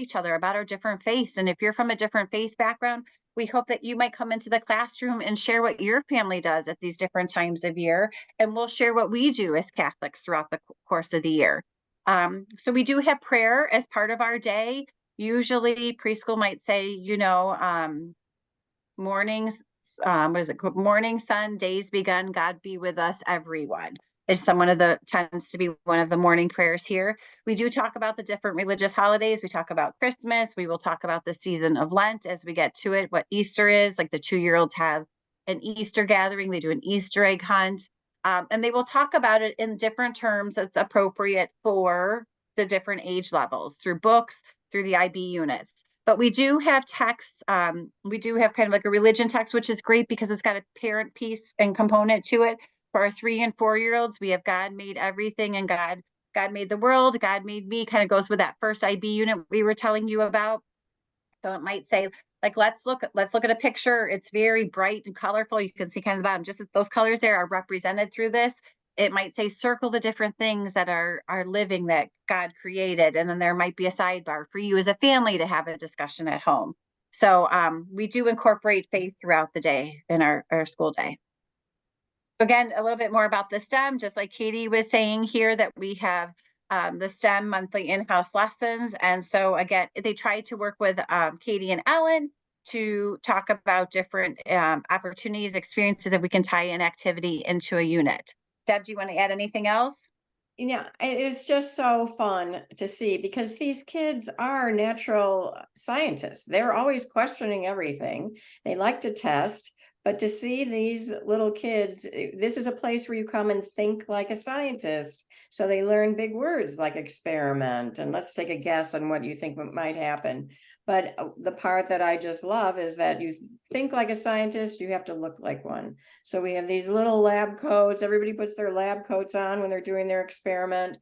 our different faiths. And if you're from a different faith background, we hope that you might come into the classroom and share what your family does at these different times of year. And we'll share what we do as Catholics throughout the course of the year. So we do have prayer as part of our day. Usually preschool might say, mornings, what is it? Morning sun, days begun, God be with us, everyone. It's tends to be one of the morning prayers here. We do talk about the different religious holidays. We talk about Christmas. We will talk about the season of Lent as we get to it, what Easter is. Like the 2-year-olds have an Easter gathering. They do an Easter egg hunt. And they will talk about it in different terms that's appropriate for the different age levels through books, through the IB units. But we do have texts. We do have kind of like a religion text, which is great because it's got a parent piece and component to it. For our 3 and 4-year-olds, we have God made everything and God made the world, God made me, kind of goes with that first IB unit we were telling you about. So it might say, like, let's look at a picture. It's very bright and colorful. You can see kind of the bottom, just those colors there are represented through this. It might say, circle the different things that are living that God created. And then there might be a sidebar for you as a family to have a discussion at home. So we do incorporate faith throughout the day in our school day. Again, a little bit more about the STEM, just like Katie was saying here, that we have the STEM monthly in-house lessons. And so again, they try to work with Katie and Ellen to talk about different opportunities, experiences that we can tie an activity into a unit. Deb, do you want to add anything else? Yeah, it's just so fun to see because these kids are natural scientists. They're always questioning everything. They like to test, but to see these little kids, this is a place where you come and think like a scientist. So they learn big words like experiment and let's take a guess on what you think might happen. But the part that I just love is that you think like a scientist, you have to look like one. So we have these little lab coats. Everybody puts their lab coats on when they're doing their experiment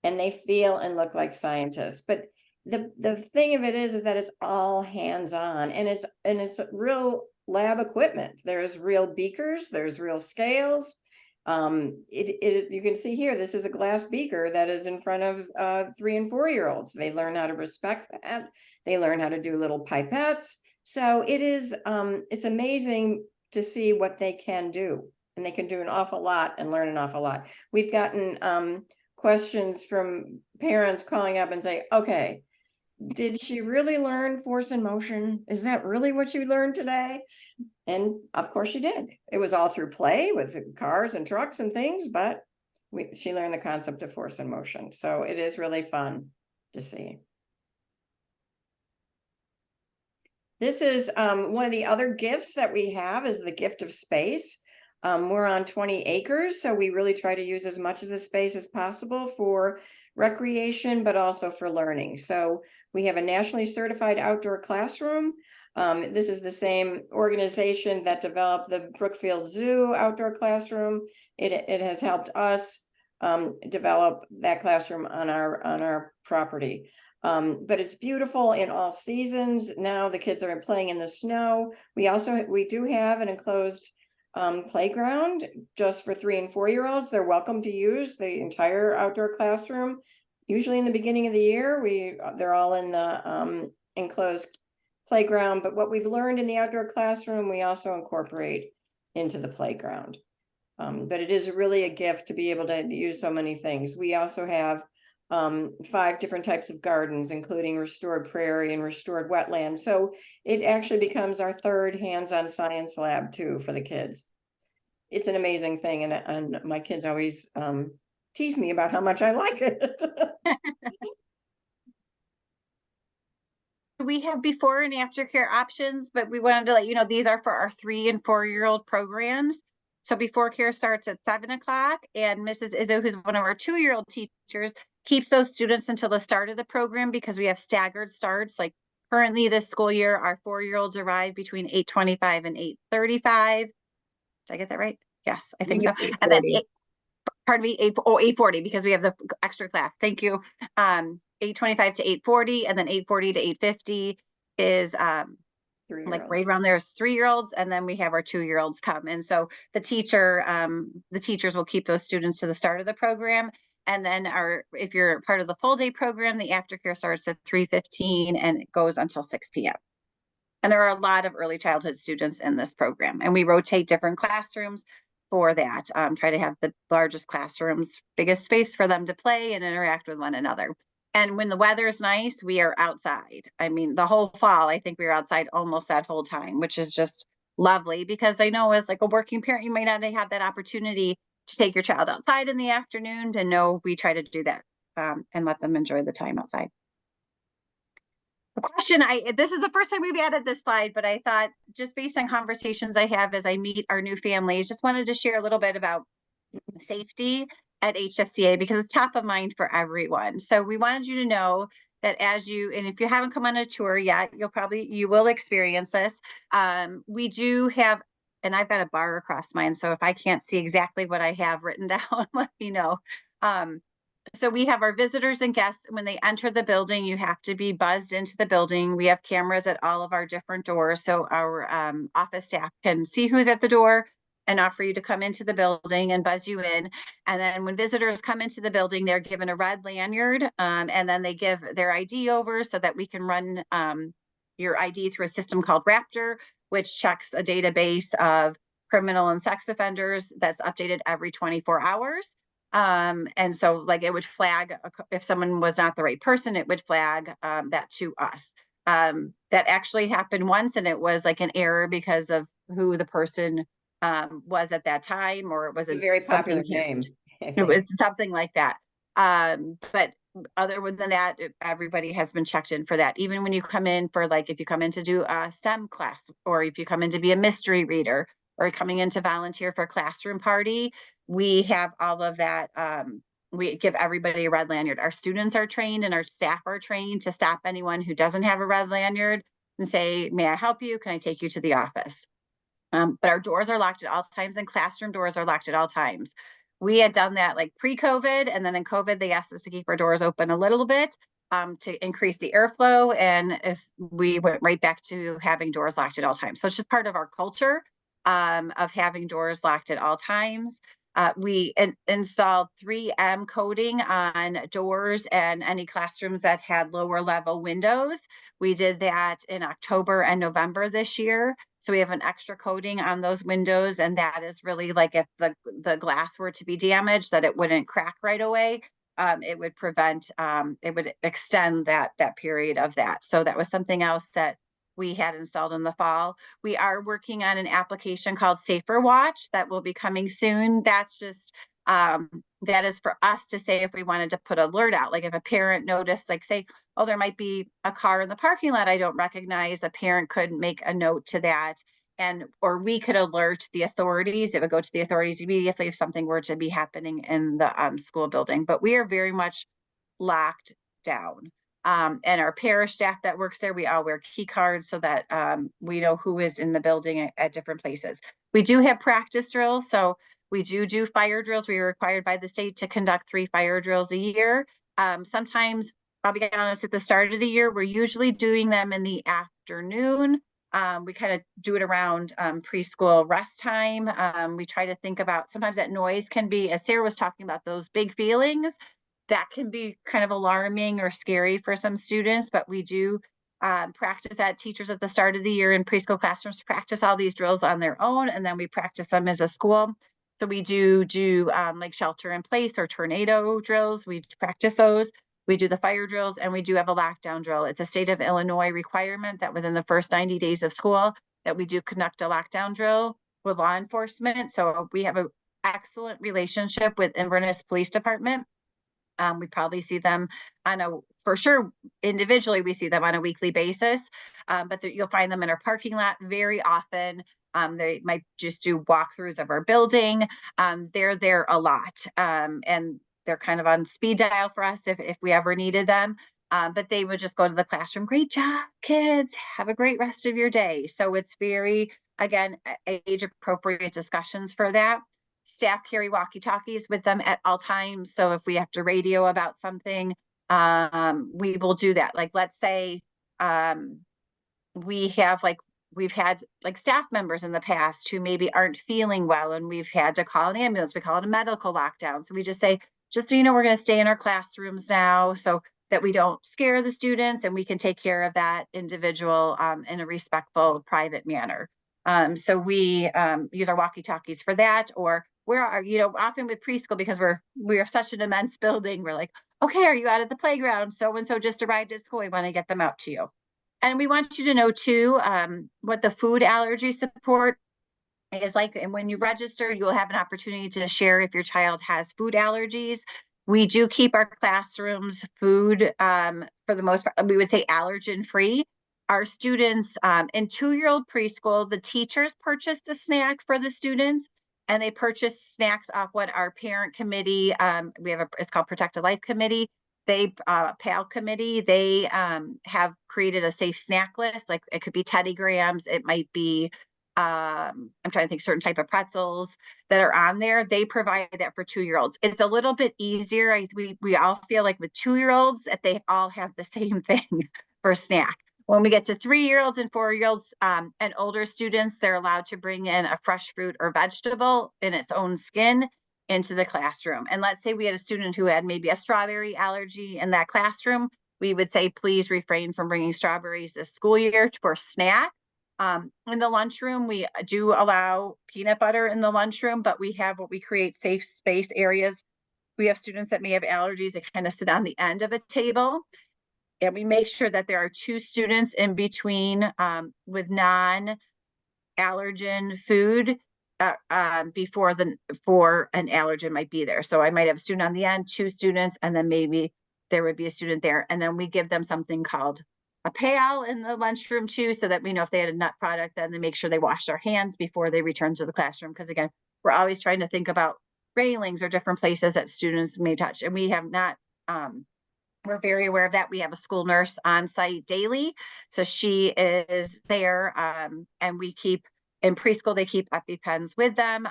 and they feel and look like scientists. But the thing of it is that it's all hands-on and it's real lab equipment. There's real beakers, there's real scales. You can see here, this is a glass beaker that is in front of 3 and 4-year-olds. They learn how to respect that. They learn how to do little pipettes. So it's amazing to see what they can do, and they can do an awful lot and learn an awful lot. We've gotten questions from parents calling up and say, okay, did she really learn force and motion? Is that really what you learned today? And of course she did. It was all through play with cars and trucks and things, but she learned the concept of force and motion. So it is really fun to see. This is one of the other gifts that we have is the gift of space. We're on 20 acres, so we really try to use as much of the space as possible for recreation, but also for learning. So we have a nationally certified outdoor classroom. This is the same organization that developed the Brookfield Zoo outdoor classroom. It has helped us develop that classroom on our property. But it's beautiful in all seasons. Now the kids are playing in the snow. We do have an enclosed playground just for 3 and 4-year-olds. They're welcome to use the entire outdoor classroom. Usually in the beginning of the year, they're all in the enclosed playground. But what we've learned in the outdoor classroom, we also incorporate into the playground. But it is really a gift to be able to use so many things. We also have 5 different types of gardens, including restored prairie and restored wetland. So it actually becomes our 3rd hands-on science lab too for the kids. It's an amazing thing. And my kids always tease me about how much I like it. we have before and after care options, but we wanted to let you know these are for our 3 and 4-year-old programs. So before care starts at 7 o'clock, and Mrs. Izzo, who's one of our 2-year-old teachers, keeps those students until the start of the program because we have staggered starts. Like currently this school year, our 4-year-olds arrive between 8:25 and 8:35. Did I get that right? Yes, I think so. And then 8:40 because we have the extra class. Thank you. 8:25 to 8:40, and then 8:40 to 8:50 is like right around there is 3-year-olds, and then we have our 2-year-olds come. And so the teachers will keep those students to the start of the program. And then if you're part of the full day program, the aftercare starts at 3:15 and it goes until 6 p.m. And there are a lot of early childhood students in this program, and we rotate different classrooms for that. Try to have the largest classrooms, biggest space for them to play and interact with one another. And when the weather is nice, we are outside. I mean, the whole fall, I think we were outside almost that whole time, which is just lovely, because I know as like a working parent, you might not have that opportunity to take your child outside in the afternoon. To know we try to do that and let them enjoy the time outside. The question this is the first time we've added this slide, but I thought just based on conversations I have as I meet our new families, just wanted to share a little bit about safety at HFCA because it's top of mind for everyone. So we wanted you to know that and if you haven't come on a tour yet, you will experience this. We do have, and I've got a bar across mine, so if I can't see exactly what I have written down, let me know. So we have our visitors and guests. When they enter the building, you have to be buzzed into the building. We have cameras at all of our different doors, so our office staff can see who's at the door and offer you to come into the building and buzz you in. And then when visitors come into the building, they're given a red lanyard, and then they give their ID over so that we can run your ID through a system called Raptor, which checks a database of criminal and sex offenders that's updated every 24 hours. And so like it would flag if someone was not the right person, it would flag that to us. That actually happened once, and it was like an error because of who the person was at that time, or it was a very popular name. It was something like that. But other than that, everybody has been checked in for that. Even when you come in for if you come in to do a STEM class, or if you come in to be a mystery reader, or coming in to volunteer for a classroom party, we have all of that. We give everybody a red lanyard. Our students are trained and our staff are trained to stop anyone who doesn't have a red lanyard and say, "May I help you? Can I take you to the office?" But our doors are locked at all times, and classroom doors are locked at all times. We had done that pre-COVID, and then in COVID, they asked us to keep our doors open a little bit to increase the airflow, and we went right back to having doors locked at all times. So it's just part of our culture of having doors locked at all times. We installed 3M coating on doors and any classrooms that had lower level windows. We did that in October and November this year. So we have an extra coating on those windows, and that is really if the glass were to be damaged, that it wouldn't crack right away. It would prevent, it would extend that period of that. So that was something else that we had installed in the fall. We are working on an application called Safer Watch that will be coming soon. That's just, that is for us to say if we wanted to put alert out, if a parent noticed, say, oh, there might be a car in the parking lot I don't recognize, a parent could make a note to that, or we could alert the authorities. It would go to the authorities immediately if something were to be happening in the school building. But we are very much locked down. And our parish staff that works there, we all wear key cards so that we know who is in the building at different places. We do have practice drills. So we do fire drills. We are required by the state to conduct 3 fire drills a year. Sometimes, I'll be honest, at the start of the year, we're usually doing them in the afternoon. We kind of do it around preschool rest time. We try to think about, sometimes that noise can be, as Sarah was talking about, those big feelings that can be kind of alarming or scary for some students, but we do practice that. Teachers at the start of the year in preschool classrooms practice all these drills on their own, and then we practice them as a school. So we do shelter in place or tornado drills. We practice those. We do the fire drills, and we do have a lockdown drill. It's a state of Illinois requirement that within the first 90 days of school that we do conduct a lockdown drill with law enforcement. So we have an excellent relationship with Inverness Police Department. We probably see them for sure, individually, we see them on a weekly basis. But you'll find them in our parking lot very often. They might just do walkthroughs of our building. They're there a lot. And they're kind of on speed dial for us if we ever needed them. But they would just go to the classroom. Great job, kids. Have a great rest of your day. So it's very, again, age appropriate discussions for that. Staff carry walkie-talkies with them at all times. So if we have to radio about something, we will do that. Like, let's say we've had like staff members in the past who maybe aren't feeling well, and we've had to call an ambulance. We call it a medical lockdown. So we just say, just so you know, we're going to stay in our classrooms now, so that we don't scare the students, and we can take care of that individual in a respectful, private manner. So we use our walkie-talkies for that. Or where are, often with preschool, because we are such an immense building, we're like, okay, are you out at the playground? So and so just arrived at school. We want to get them out to you. And we want you to know too, what the food allergy support is like. And when you register, you'll have an opportunity to share if your child has food allergies. We do keep our classrooms food, for the most part, we would say allergen free. Our students in 2-year-old preschool, the teachers purchased a snack for the students, and they purchased snacks off what our parent committee, it's called Protect a Life Committee. They, PAL committee, they have created a safe snack list. Like, it could be Teddy Grahams, it might be, I'm trying to think, certain type of pretzels that are on there. They provide that for 2-year-olds. It's a little bit easier. We all feel like with 2-year-olds that they all have the same thing for snack. When we get to 3-year-olds and 4-year-olds and older students, they're allowed to bring in a fresh fruit or vegetable in its own skin into the classroom. And let's say we had a student who had maybe a strawberry allergy in that classroom. We would say, please refrain from bringing strawberries this school year for snack. In the lunchroom, we do allow peanut butter in the lunchroom, but we have what we create safe space areas. We have students that may have allergies that kind of sit on the end of a table. And we make sure that there are 2 students in between with non-allergen food before an allergen might be there. So I might have a student on the end, 2 students, and then maybe there would be a student there. And then we give them something called a pail in the lunchroom too, so that we know if they had a nut product, then they make sure they wash their hands before they return to the classroom. Because again, we're always trying to think about railings or different places that students may touch. And we have not, we're very aware of that. We have a school nurse on site daily. So she is there, and we keep, in preschool, they keep EpiPens with them.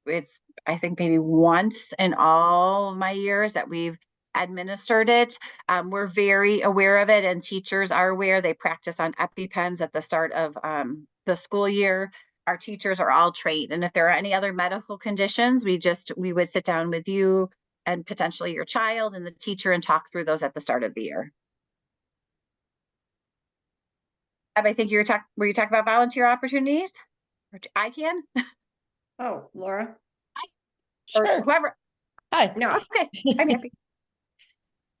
It's, I think, maybe once in all of my years that we've administered it. We're very aware of it, and teachers are aware. They practice on EpiPens at the start of the school year. Our teachers are all trained. And if there are any other medical conditions, we would sit down with you and potentially your child and the teacher and talk through those at the start of the year. I think were you talking about volunteer opportunities? I can. Oh, Laura? Or Sure. whoever. Hi. No. Okay, I'm happy.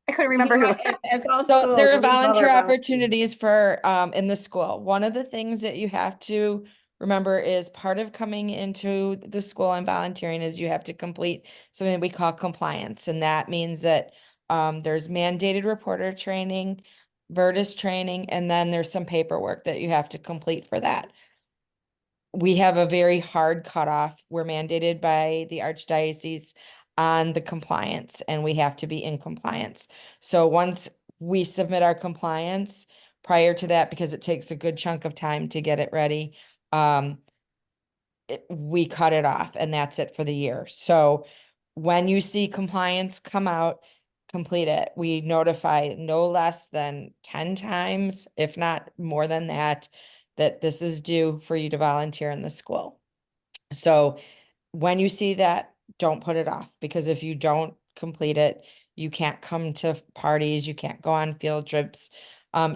I couldn't remember who. As all So schools, there are we call our volunteer volunteers. opportunities for in the school. One of the things that you have to remember is part of coming into the school and volunteering is you have to complete something that we call compliance. And that means that there's mandated reporter training, Vertus training, and then there's some paperwork that you have to complete for that. We have a very hard cutoff. We're mandated by the Archdiocese on the compliance, and we have to be in compliance. So once we submit our compliance, prior to that, because it takes a good chunk of time to get it ready, we cut it off, and that's it for the year. So when you see compliance come out, complete it. We notify no less than 10 times, if not more than that, that this is due for you to volunteer in the school. So when you see that, don't put it off, because if you don't complete it, you can't come to parties, you can't go on field trips.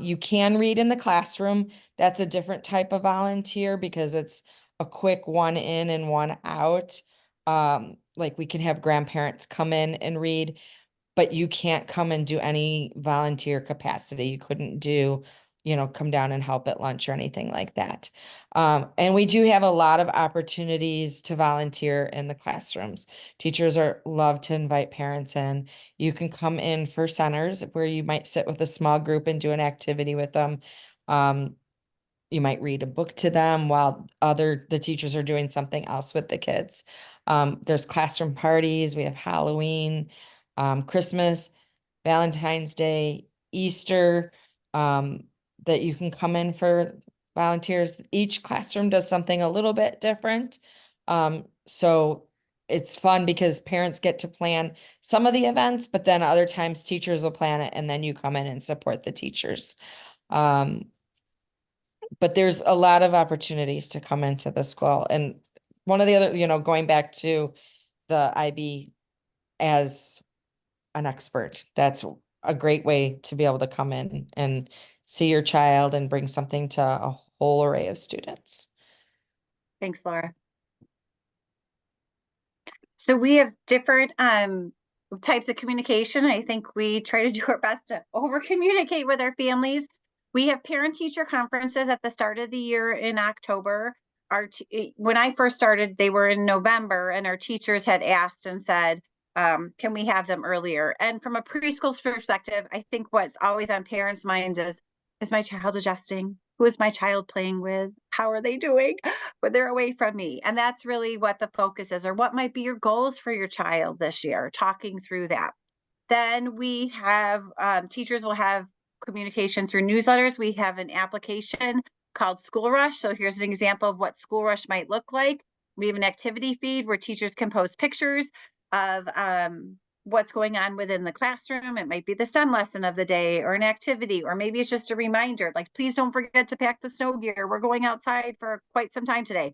You can read in the classroom. That's a different type of volunteer because it's a quick 1 in and 1 out. Like we can have grandparents come in and read, but you can't come and do any volunteer capacity. You couldn't do come down and help at lunch or anything like that. And we do have a lot of opportunities to volunteer in the classrooms. Teachers love to invite parents in. You can come in for centers where you might sit with a small group and do an activity with them. You might read a book to them while the teachers are doing something else with the kids. There's classroom parties. We have Halloween, Christmas, Valentine's Day, Easter, that you can come in for volunteers. Each classroom does something a little bit different. So it's fun because parents get to plan some of the events, but then other times teachers will plan it and then you come in and support the teachers. But there's a lot of opportunities to come into the school. And one of the other, going back to the IB as an expert, that's a great way to be able to come in and see your child and bring something to a whole array of students. Thanks, Laura. So we have different types of communication. I think we try to do our best to over communicate with our families. We have parent-teacher conferences at the start of the year in October. When I first started, they were in November, and our teachers had asked and said, can we have them earlier? And from a preschool perspective, I think what's always on parents' minds is my child adjusting? Who is my child playing with? How are they doing? But they're away from me. And that's really what the focus is, or what might be your goals for your child this year, talking through that. Then we have, teachers will have communication through newsletters. We have an application called School Rush. So here's an example of what School Rush might look like. We have an activity feed where teachers can post pictures of what's going on within the classroom. It might be the STEM lesson of the day or an activity, or maybe it's just a reminder, like, please don't forget to pack the snow gear. We're going outside for quite some time today.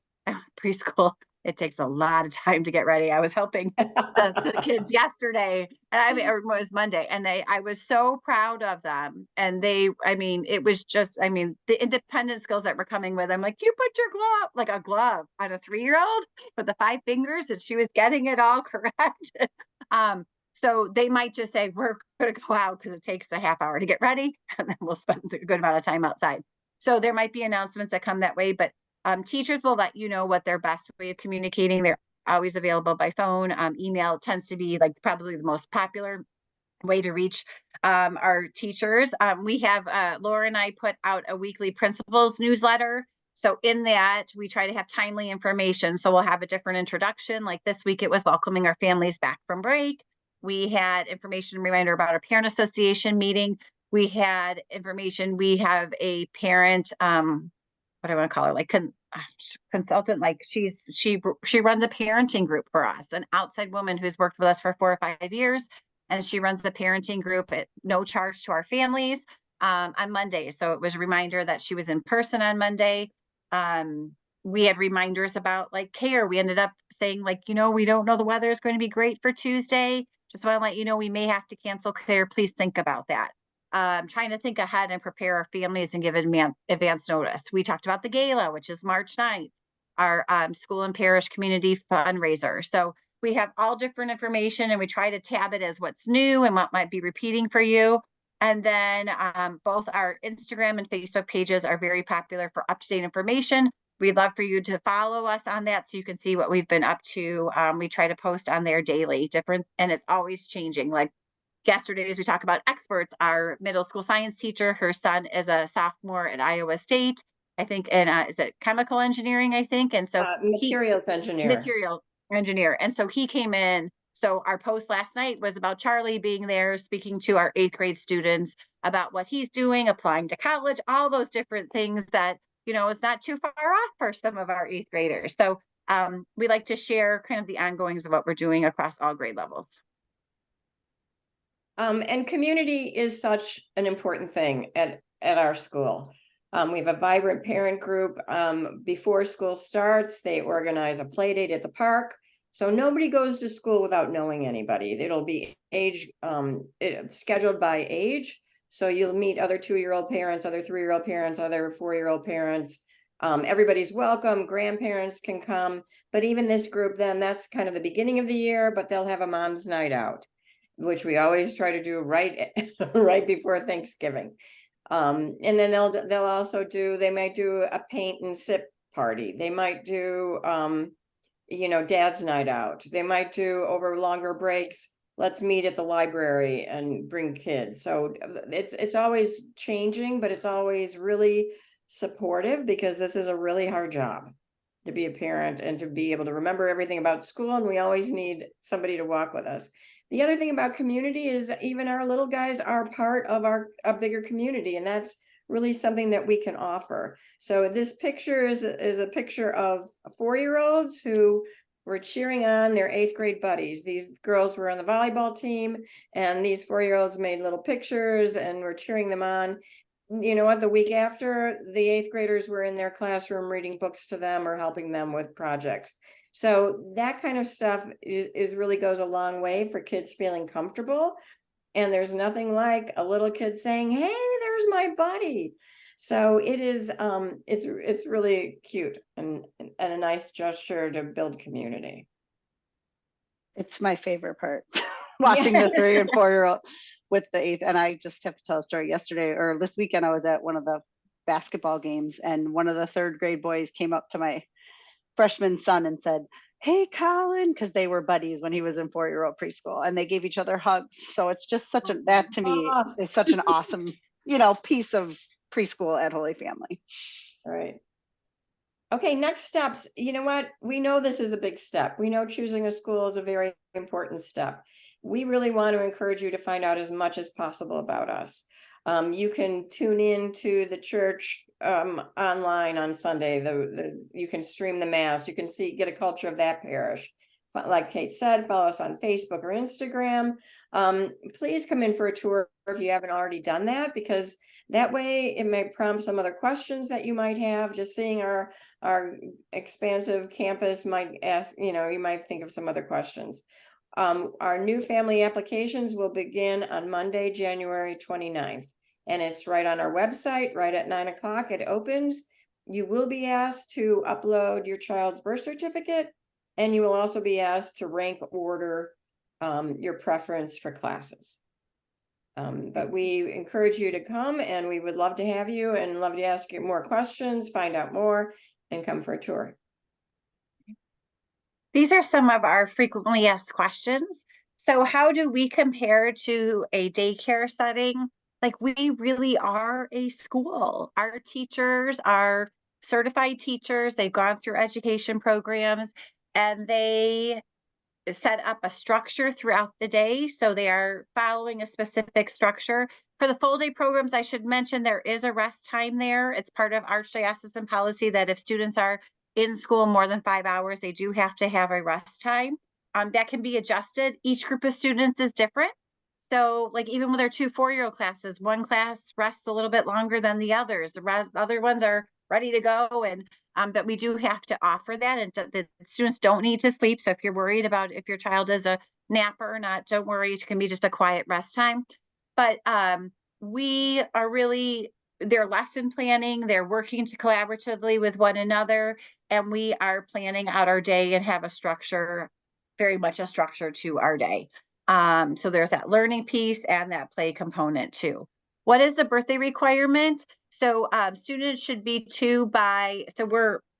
Preschool, it takes a lot of time to get ready. I was helping the kids yesterday, and or it was Monday, and I was so proud of them. And it was just, the independent skills that were coming with. I'm like, you put your glove, like a glove on a 3-year-old with the 5 fingers, and she was getting it all correct. So they might just say, we're going to go out because it takes a half hour to get ready, and then we'll spend a good amount of time outside. So there might be announcements that come that way, but teachers will let you know what their best way of communicating. They're always available by phone. Email tends to be like probably the most popular way to reach our teachers. We have Laura and I put out a weekly principals newsletter. So in that, we try to have timely information. So we'll have a different introduction. Like this week, it was welcoming our families back from break. We had information reminder about our parent association meeting. We had information. We have a parent, what do I want to call her? Like consultant. Like she runs a parenting group for us, an outside woman who's worked with us for 4 or 5 years. And she runs the parenting group at no charge to our families on Monday. So it was a reminder that she was in person on Monday. We had reminders about like care. We ended up saying like, we don't know the weather is going to be great for Tuesday. Just want to let you know we may have to cancel care. Please think about that. Trying to think ahead and prepare our families and give advance notice. We talked about the gala, which is March 9th, our school and parish community fundraiser. So we have all different information, and we try to tab it as what's new and what might be repeating for you. And then both our Instagram and Facebook pages are very popular for up-to-date information. We'd love for you to follow us on that so you can see what we've been up to. We try to post on there daily, and it's always changing. Like yesterday, as we talk about experts, our middle school science teacher, her son is a sophomore at Iowa State, I think, and is it chemical engineering, I think? And so materials engineer. And so he came in. So our post last night was about Charlie being there, speaking to our 8th grade students about what he's doing, applying to college, all those different things that, is not too far off for some of our 8th graders. So we like to share kind of the ongoings of what we're doing across all grade levels. And community is such an important thing at our school. We have a vibrant parent group. Before school starts, they organize a play date at the park. So nobody goes to school without knowing anybody. It'll be scheduled by age. So you'll meet other 2-year-old parents, other 3-year-old parents, other 4-year-old parents. Everybody's welcome. Grandparents can come. But even this group, then that's kind of the beginning of the year, but they'll have a mom's night out, which we always try to do right before Thanksgiving. And then they'll also they might do a paint and sip party. They might do, dad's night out. They might do over longer breaks. Let's meet at the library and bring kids. So it's always changing, but it's always really supportive, because this is a really hard job to be a parent and to be able to remember everything about school. And we always need somebody to walk with us. The other thing about community is even our little guys are part of a bigger community. And that's really something that we can offer. So this picture is a picture of 4-year-olds who were cheering on their 8th grade buddies. These girls were on the volleyball team, and these 4-year-olds made little pictures and were cheering them on. You know what, the week after, the 8th graders were in their classroom reading books to them or helping them with projects. So that kind of stuff is really goes a long way for kids feeling comfortable. And there's nothing like a little kid saying, "Hey, there's my buddy." So it is, it's really cute and a nice gesture to build community. It's my favorite part, watching the 3 and 4-year-old with the 8th. And I just have to tell a story. Yesterday or this weekend, I was at one of the basketball games, and one of the 3rd grade boys came up to my freshman son and said, "Hey, Colin," because they were buddies when he was in 4-year-old preschool, and they gave each other hugs. So it's just that to me is such an awesome, piece of preschool at Holy Family. All right. Okay, next steps. You know what? We know this is a big step. We know choosing a school is a very important step. We really want to encourage you to find out as much as possible about us. You can tune in to the church online on Sunday. You can stream the mass. You can get a culture of that parish. Like Kate said, follow us on Facebook or Instagram. Please come in for a tour if you haven't already done that, because that way it may prompt some other questions that you might have. Just seeing our expansive campus might ask, you might think of some other questions. Our new family applications will begin on Monday, January 29th. And it's right on our website, right at 9 o'clock, it opens. You will be asked to upload your child's birth certificate, and you will also be asked to rank order your preference for classes. But we encourage you to come, and we would love to have you and love to ask you more questions, find out more, and come for a tour. These are some of our frequently asked questions. So how do we compare to a daycare setting? Like, we really are a school. Our teachers are certified teachers. They've gone through education programs, and they set up a structure throughout the day. So they are following a specific structure. For the full day programs, I should mention there is a rest time there. It's part of Archdiocesan policy that if students are in school more than 5 hours, they do have to have a rest time. That can be adjusted. Each group of students is different. So like even with our 2 4-year-old classes, one class rests a little bit longer than the others. The other ones are ready to go. And but we do have to offer that, and the students don't need to sleep. So if you're worried about if your child is a napper or not, don't worry. It can be just a quiet rest time. But we are really, they're lesson planning. They're working to collaboratively with one another, and we are planning out our day and have a structure, very much a structure to our day. So there's that learning piece and that play component too. What is the birthday requirement? So students should be 2 by, so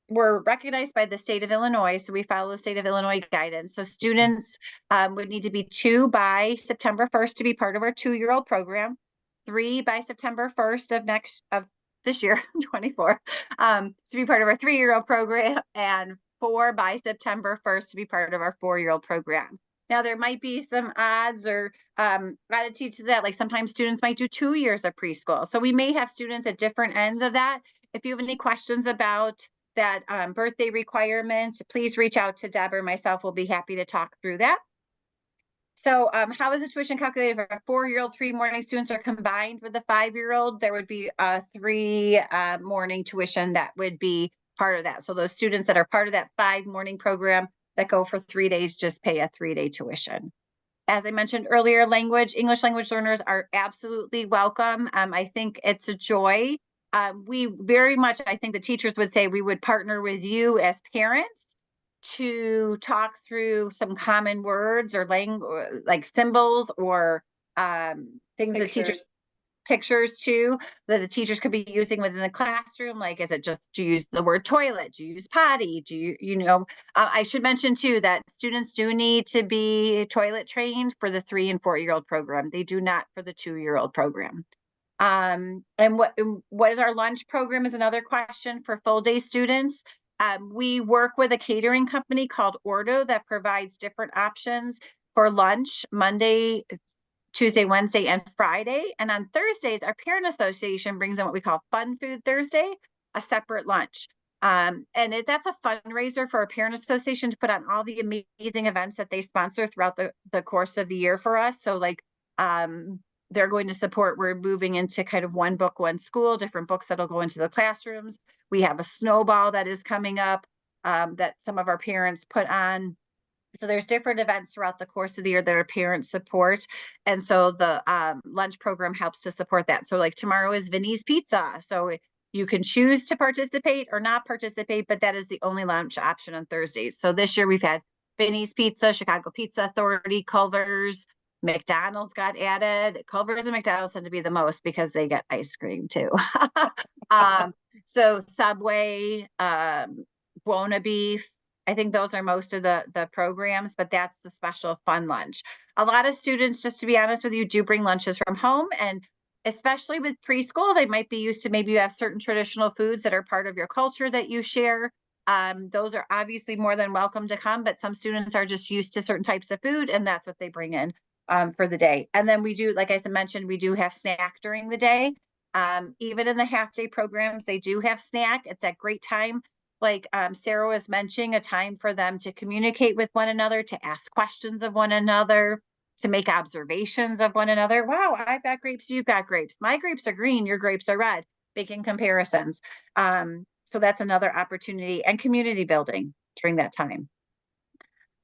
we're recognized by the state of Illinois. So we follow the state of Illinois guidance. So students would need to be 2 by September 1st to be part of our 2-year-old program, 3 by September 1st of this year, 24, to be part of our 3-year-old program, and 4 by September 1st to be part of our 4-year-old program. Now, there might be some odds or attitude to that. Like sometimes students might do 2 years of preschool. So we may have students at different ends of that. If you have any questions about that birthday requirement, please reach out to Deb or myself. We'll be happy to talk through that. So how is the tuition calculated? If a 4-year-old, 3 morning students are combined with a 5-year-old, there would be a 3 morning tuition that would be part of that. So those students that are part of that 5 morning program that go for 3 days just pay a 3-day tuition. As I mentioned earlier, English language learners are absolutely welcome. I think it's a joy. We very much, I think the teachers would say we would partner with you as parents to talk through some common words or language, like symbols or things that teachers, pictures too that the teachers could be using within the classroom. Like, is it just, do you use the word toilet? Do you use potty? Do you, I should mention too that students do need to be toilet trained for the 3 and 4-year-old program. They do not for the 2-year-old program. And what is our lunch program is another question for full day students. We work with a catering company called Ordo that provides different options for lunch Monday, Tuesday, Wednesday, and Friday. And on Thursdays, our parent association brings in what we call Fun Food Thursday, a separate lunch. And that's a fundraiser for our parent association to put on all the amazing events that they sponsor throughout the course of the year for us. So like, they're going to support, we're moving into kind of one book, one school, different books that'll go into the classrooms. We have a snowball that is coming up that some of our parents put on. So there's different events throughout the course of the year that our parents support. And so the lunch program helps to support that. So like tomorrow is Vinny's Pizza. So you can choose to participate or not participate, but that is the only lunch option on Thursdays. So this year we've had Vinny's Pizza, Chicago Pizza Authority, Culver's, McDonald's got added. Culver's and McDonald's tend to be the most because they get ice cream too. So Subway, Buona Beef, I think those are most of the programs, but that's the special fun lunch. A lot of students, just to be honest with you, do bring lunches from home, and especially with preschool, they might be used to, maybe you have certain traditional foods that are part of your culture that you share. Those are obviously more than welcome to come, but some students are just used to certain types of food, and that's what they bring in for the day. And then we do, like I mentioned, we do have snack during the day. Even in the half day programs, they do have snack. It's a great time. Like Sarah was mentioning, a time for them to communicate with one another, to ask questions of one another, to make observations of one another. Wow, I've got grapes, you've got grapes. My grapes are green, your grapes are red, making comparisons. So that's another opportunity, and community building during that time.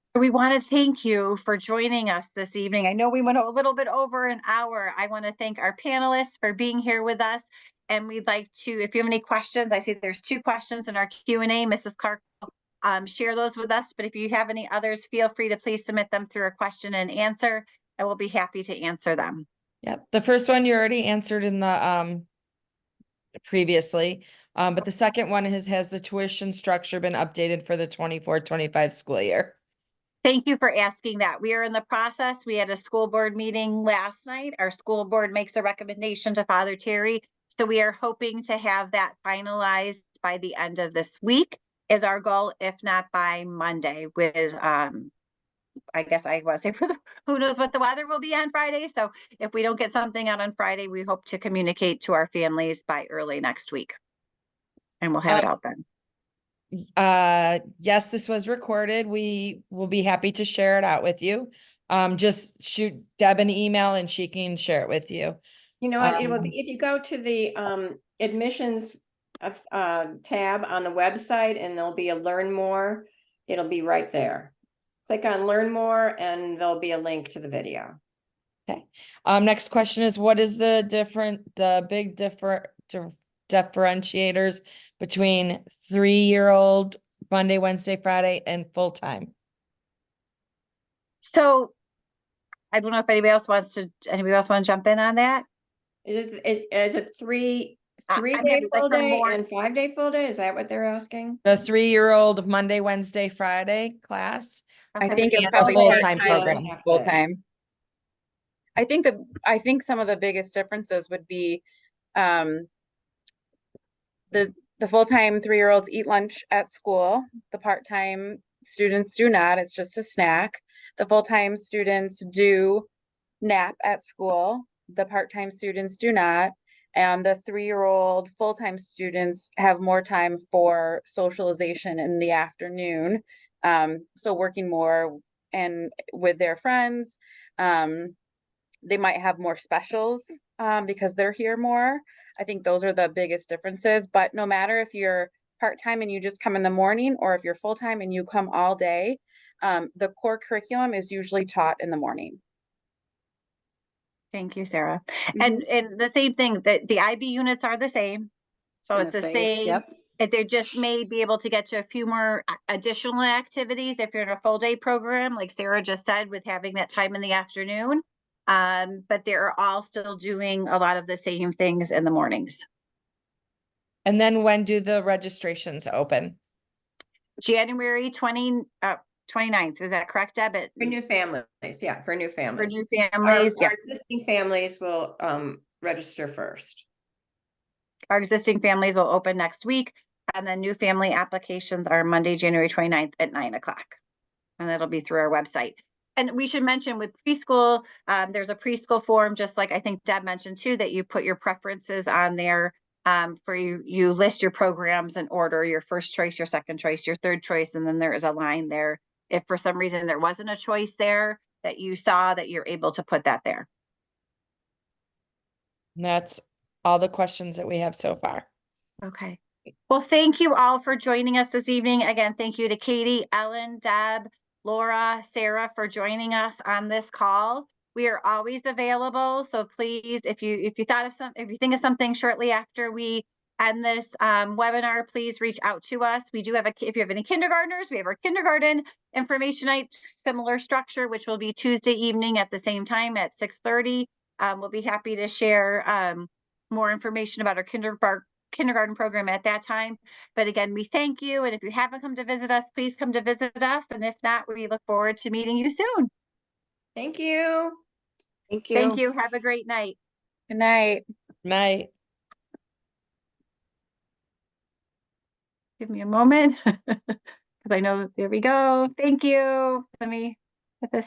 So we want to thank you for joining us this evening. I know we went a little bit over an hour. I want to thank our panelists for being here with us. And we'd like to, if you have any questions, I see there's 2 questions in our Q&A. Mrs. Clark will share those with us. But if you have any others, feel free to please submit them through a question and answer, and we'll be happy to answer them. Yep. The first one you already answered in the previously. But the second one has the tuition structure been updated for the 24-25 school year? Thank you for asking that. We are in the process. We had a school board meeting last night. Our school board makes a recommendation to Father Terry. So we are hoping to have that finalized by the end of this week is our goal, if not by Monday, with I guess I want to say who knows what the weather will be on Friday. So if we don't get something out on Friday, we hope to communicate to our families by early next week. And we'll have it out then. Yes, this was recorded. We will be happy to share it out with you. Just shoot Deb an email and she can share it with you. You know what, it will be, if you go to the admissions tab on the website, and there'll be a learn more, it'll be right there. Click on learn more and there'll be a link to the video. Okay. Next question is, what is the big differentiators between 3-year-old Monday, Wednesday, Friday, and full-time? So I don't know if anybody else want to jump in on that? Is it three I'm day happy to full listen day more. and 5-day full day? Is that what they're asking? The 3-year-old Monday, Wednesday, Friday class. I Okay. think it's And probably the full-time part-time program. versus full-time. I think some of the biggest differences would be the full-time 3-year-olds eat lunch at school. The part-time students do not. It's just a snack. The full-time students do nap at school. The part-time students do not. And the 3-year-old full-time students have more time for socialization in the afternoon. So working more and with their friends. They might have more specials because they're here more. I think those are the biggest differences. But no matter if you're part-time and you just come in the morning, or if you're full-time and you come all day, the core curriculum is usually taught in the morning. Thank you, Sarah. And the same thing, that the IB units are the same. So it's the same. Yep. They just may be able to get to a few more additional activities if you're in a full day program, like Sarah just said, with having that time in the afternoon. But they're all still doing a lot of the same things in the mornings. And then when do the registrations open? January 29th, is that correct, Deb? For new families, yeah, for new For families. new Our families, our yes. existing families will register first. Our existing families will open next week, and then new family applications are Monday, January 29th at 9 o'clock. And that'll be through our website. And we should mention with preschool, there's a preschool form, just like I think Deb mentioned too, that you put your preferences on there. For you list your programs in order, your first choice, your second choice, your third choice, and then there is a line there. If for some reason there wasn't a choice there that you saw, that you're able to put that there. And that's all the questions that we have so far. Okay. Well, thank you all for joining us this evening. Again, thank you to Katie, Ellen, Deb, Laura, Sarah for joining us on this call. We are always available, so please, if you think of something shortly after we end this webinar, please reach out to us. We do have if you have any kindergartners, we have our kindergarten information night, similar structure, which will be Tuesday evening at the same time at 6:30. We'll be happy to share more information about our kindergarten program at that time. But again, we thank you. And if you haven't come to visit us, please come to visit us. And if not, we look forward to meeting you soon. Thank you. Thank you. Thank you. Have a great night. Good night. Night. Give me a moment because I know, there we go. Thank you. Let me put this